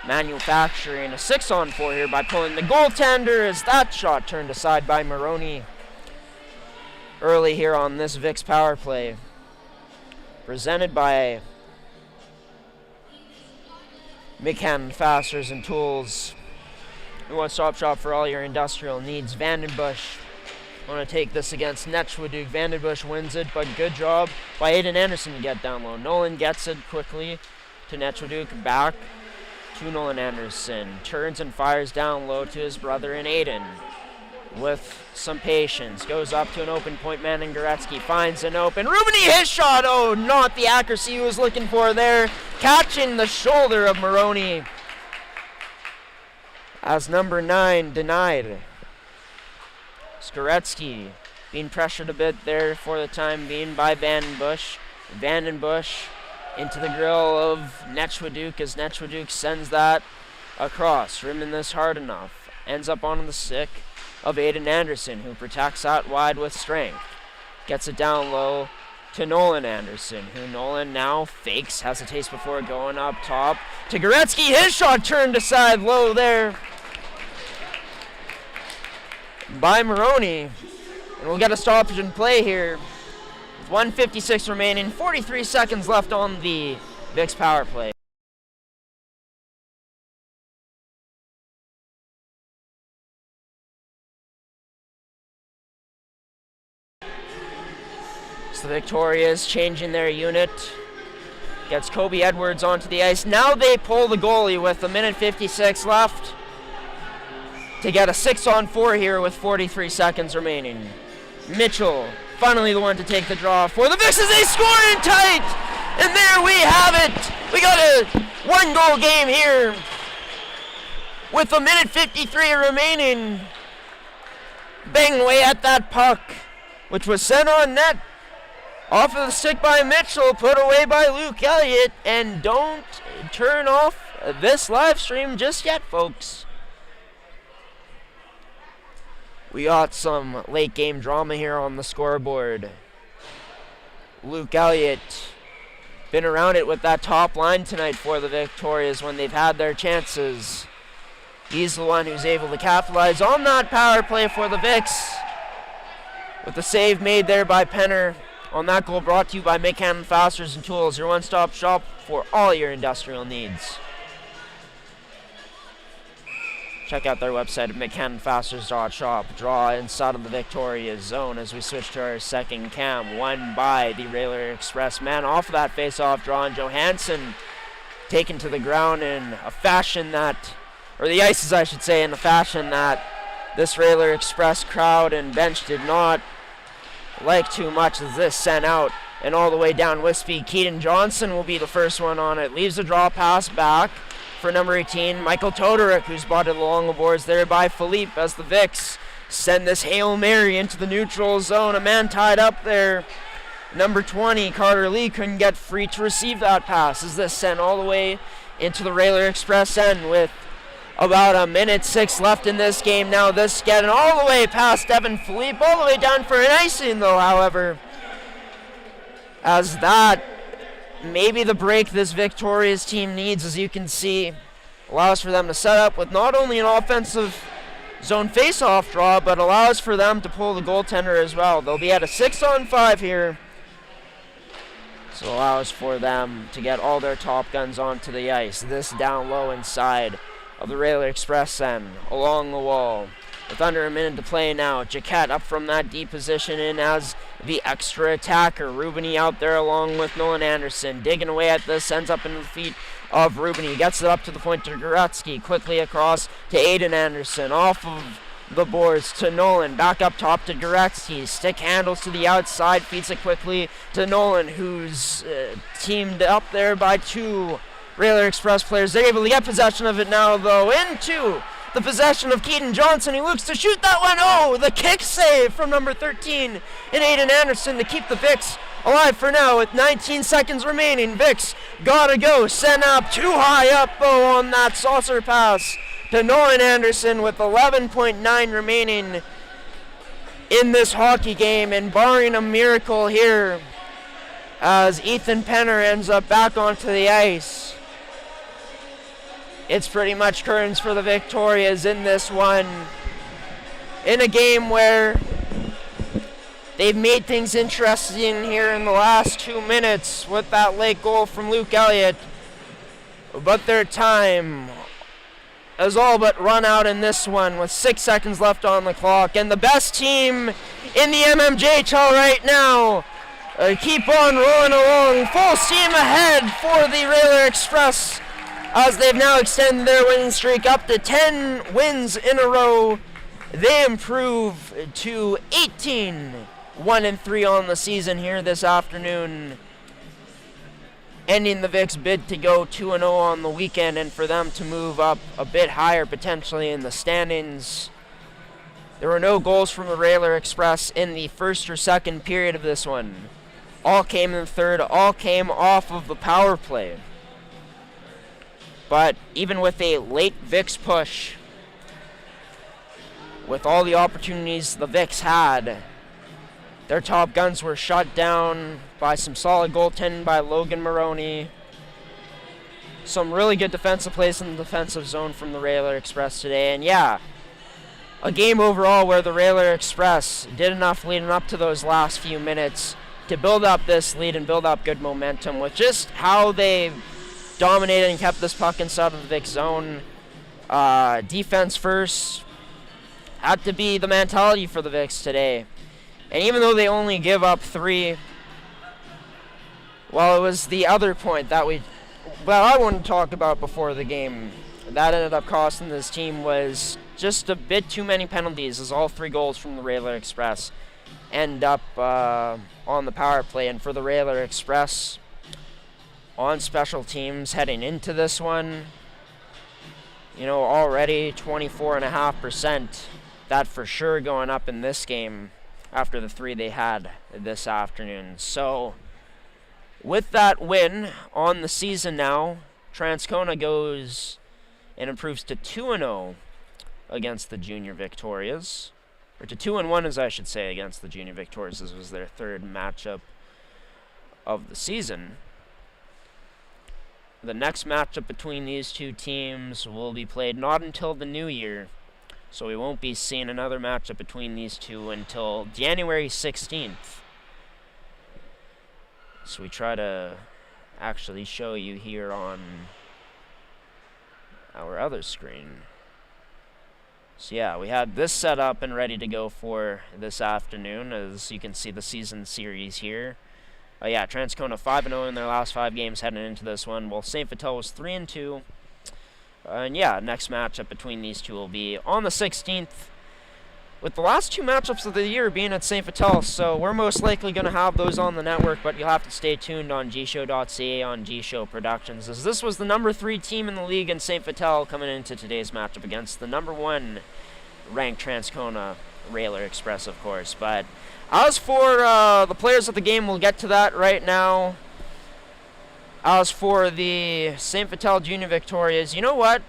manufacturing a 6-on-4 here by pulling the goaltender as that shot turned aside by Maroney early here on this Vic's power play. Presented by McCann Fasteners and Tools. One-stop shop for all your industrial needs. Vandenbush want to take this against Netchwaduke. Vandenbush wins it, but good job by Aiden Anderson to get down low. Nolan gets it quickly to Netchwaduke, back to Nolan Anderson. Turns and fires down low to his brother in Aiden. With some patience, goes up to an open point man, and Goretzky finds an open. Rubini, his shot! Oh, not the accuracy he was looking for there. Catching the shoulder of Maroney as number 9 denied. Goretzky being pressured a bit there for the time being by Vandenbush. Vandenbush into the grill of Netchwaduke as Netchwaduke sends that across. Rimming this hard enough. Ends up on the stick of Aiden Anderson, who protects out wide with strength. Gets it down low to Nolan Anderson, who Nolan now fakes, hesitates before going up top to Goretzky. His shot turned aside low there by Maroney. And we'll get a stoppage in play here with 1:56 remaining, 43 seconds left on the Vic's power play. The Victoria's changing their unit. Gets Kobe Edwards onto the ice. Now they pull the goalie with 1:56 left to get a 6-on-4 here with 43 seconds remaining. Mitchell, finally the one to take the draw for the Vics as they score in tight. And there we have it. We got a 1-goal game here with 1:53 remaining. Banging away at that puck, which was sent on net. Off of the stick by Mitchell, put away by Luke Elliott, and don't turn off this live stream just yet, folks. We got some late game drama here on the scoreboard. Luke Elliott been around it with that top line tonight for the Victorias when they've had their chances. He's the one who's able to capitalize on that power play for the Vics, with the save made there by Penner. On that goal, brought to you by McCann Fasteners and Tools, your one-stop shop for all your industrial needs. Check out their website at mccannfasteners.shop. Draw inside of the Victoria zone as we switch to our second cam. Won by the Railer Express man off of that face-off draw, and Johansson taken to the ground in a fashion that, or the ices I should say, in a fashion that this Railer Express crowd and bench did not like too much, as this sent out and all the way down with speed. Keaton Johnson will be the first one on it. Leaves a draw pass back for number 18, Michael Todoric, who's spotted along the boards there by Philippe as the Vics send this Hail Mary into the neutral zone. A man tied up there. Number 20, Carter Lee, couldn't get free to receive that pass as this sent all the way into the Railer Express end with about 1:06 left in this game. Now this getting all the way past Evan Philippe, all the way down for an icing though, however. As that, maybe the break this Victoria's team needs, as you can see, allows for them to set up with not only an offensive zone face-off draw, but allows for them to pull the goaltender as well. They'll be at a 6-on-5 here. So allows for them to get all their top guns onto the ice. This down low inside of the Railer Express end, along the wall. With under a minute to play now, Jaquette up from that deep position in as the extra attacker. Rubini out there along with Nolan Anderson. Digging away at this, ends up into the feet of Rubini. Gets it up to the point to Goretzky. Quickly across to Aiden Anderson. Off of the boards to Nolan. Back up top to Goretzky. Stick handles to the outside. Feeds it quickly to Nolan, who's teamed up there by two Railer Express players. They're able to get possession of it now, though, into the possession of Keaton Johnson. He looks to shoot that one. Oh, the kick save from number 13 and Aiden Anderson to keep the Vicks alive for now with 19 seconds remaining. Vicks gotta go. Sent up too high up, though, on that saucer pass to Nolan Anderson with 11.9 remaining in this hockey game. And barring a miracle here, as Ethan Penner ends up back onto the ice, it's pretty much curtains for the Victorias in this one. In a game where they've made things interesting here in the last 2 minutes with that late goal from Luke Elliott. But their time has all but run out in this one with 6 seconds left on the clock. And the best team in the MMJHL right now keep on rolling along. Full steam ahead for the Railer Express, as they've now extended their winning streak up to 10 wins in a row. They improve to 18, 1-3 on the season here this afternoon, ending the Vicks' bid to go 2-0 on the weekend, and for them to move up a bit higher potentially in the standings. There were no goals from the Railer Express in the first or second period of this one. All came in the third, all came off of the power play. But even with a late Vicks push, with all the opportunities the Vicks had, their top guns were shut down by some solid goaltending by Logan Maroney. Some really good defensive plays in the defensive zone from the Railer Express today. And yeah, a game overall where the Railer Express did enough leading up to those last few minutes to build up this lead and build up good momentum with just how they dominated and kept this puck inside of the Vic zone. Defense first had to be the mentality for the Vicks today. And even though they only give up 3, well, it was the other point that I wanted to talk about before the game that ended up costing this team was just a bit too many penalties, as all 3 goals from the Railer Express end up on the power play. And for the Railer Express, on special teams heading into this one, already 24.5%. That for sure going up in this game after the 3 they had this afternoon. So with that win on the season now, Transcona goes and improves to 2-0 against the Junior Victorias. Or to 2-1, as I should say, against the Junior Victorias. This was their 3rd matchup of the season. The next matchup between these two teams will be played not until the new year, so we won't be seeing another matchup between these two until January 16th. So we try to actually show you here on our other screen. So yeah, we had this set up and ready to go for this afternoon. As you can see, the season series here. Yeah, Transcona 5-0 in their last 5 games heading into this one, while St. Vital was 3-2. And yeah, next matchup between these two will be on the 16th, with the last 2 matchups of the year being at St. Vital. So we're most likely going to have those on the network, but you'll have to stay tuned on gshow.ca on G-Show Productions, as this was the number 3 team in the league in St. Vital coming into today's matchup against the number 1 ranked Transcona Railer Express, of course. But as for the players of the game, we'll get to that right now. As for the St. Vital Junior Victorias, you know what?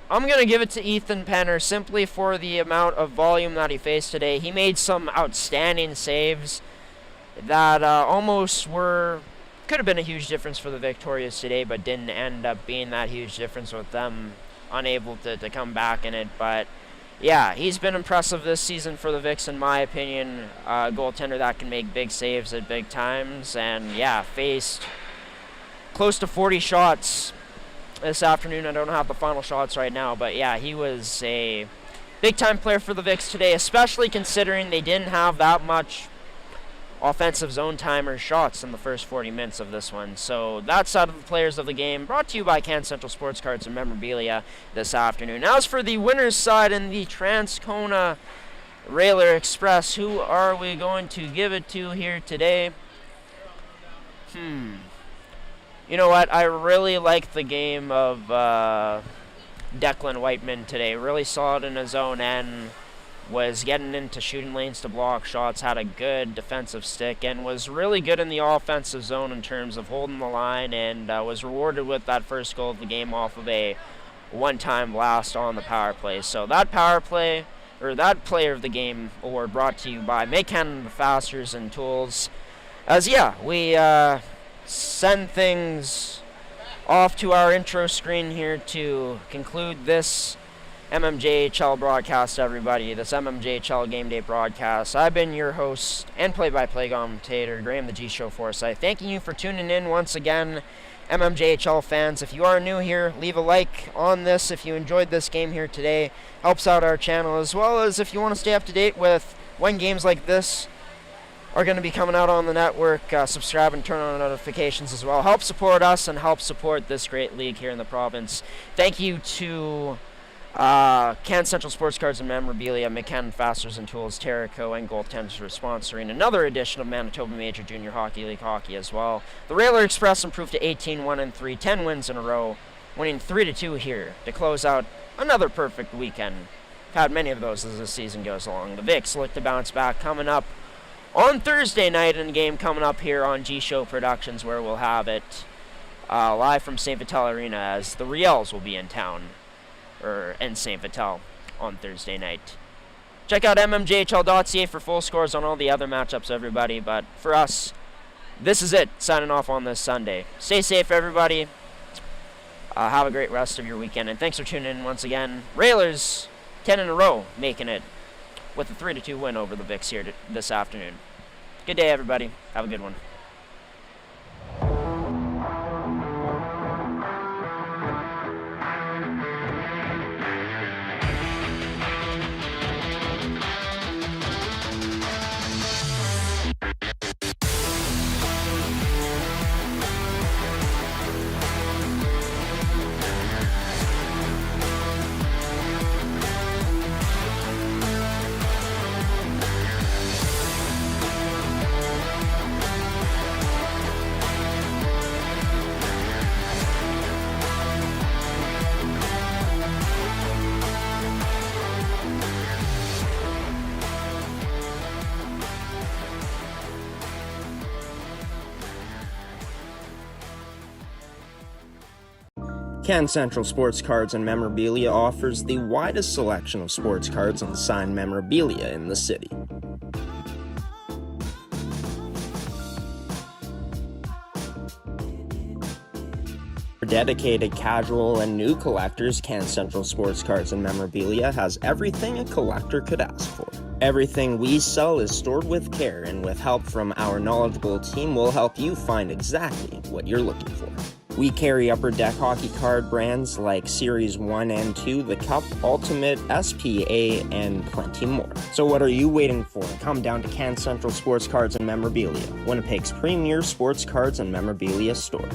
I'm going to give it to Ethan Penner simply for the amount of volume that he faced today. He made some outstanding saves that could have been a huge difference for the Victorias today, but didn't end up being that huge difference, with them unable to come back in it. But yeah, he's been impressive this season for the Vicks, in my opinion. Goaltender that can make big saves at big times, and yeah, faced close to 40 shots this afternoon. I don't have the final shots right now, but yeah, he was a big-time player for the Vicks today, especially considering they didn't have that much offensive zone time or shots in the first 40 minutes of this one. So that's out of the players of the game, brought to you by Can Central Sports Cards and Memorabilia this afternoon. As for the winner's side in the Transcona Railer Express, who are we going to give it to here today? You know what? I really liked the game of Declan Whiteman today. Really saw it in his own end. Was getting into shooting lanes to block shots, had a good defensive stick, and was really good in the offensive zone in terms of holding the line, and was rewarded with that first goal of the game off of a one-time blast on the power play. So that power play, or that player of the game award, brought to you by Make Canada Fasteners and Tools. As we send things off to our intro screen here to conclude this MMJHL broadcast, everybody. This MMJHL Game Day broadcast. I've been your host and play-by-play commentator, Graham the G-Show Forsyth. Thanking you for tuning in once again, MMJHL fans. If you are new here, leave a like on this if you enjoyed this game here today. Helps out our channel, as well as if you want to stay up to date with when games like this are going to be coming out on the network. Subscribe and turn on notifications as well. Help support us and help support this great league here in the province. Thank you to Can Central Sports Cards and Memorabilia, McCann Fasteners and Tools, Terrico, and Goaltenders for sponsoring another edition of Manitoba Major Junior Hockey League hockey as well. The Railer Express improved to 18-1-3, 10 wins in a row, winning 3-2 here to close out another perfect weekend. Had many of those as the season goes along. The Vicks look to bounce back coming up on Thursday night in a game coming up here on G-Show Productions, where we'll have it live from St. Vital Arena, as the Riels will be in town, or in St. Vital, on Thursday night. Check out mmjhl.ca for full scores on all the other matchups, everybody. But for us, this is it. Signing off on this Sunday. Stay safe, everybody. Have a great rest of your weekend, and thanks for tuning in once again. Railers, 10 in a row, making it with a 3-2 win over the Vicks here this afternoon. Good day, everybody. Have a good one. Can Central Sports Cards and Memorabilia offers the widest selection of sports cards and signed memorabilia in the city. For dedicated casual and new collectors, Can Central Sports Cards and Memorabilia has everything a collector could ask for. Everything we sell is stored with care, and with help from our knowledgeable team, we'll help you find exactly what you're looking for. We carry Upper Deck hockey card brands like Series 1 and 2, the Cup, Ultimate, SPA, and plenty more. So what are you waiting for? Come down to Can Central Sports Cards and Memorabilia, Winnipeg's premier sports cards and memorabilia store.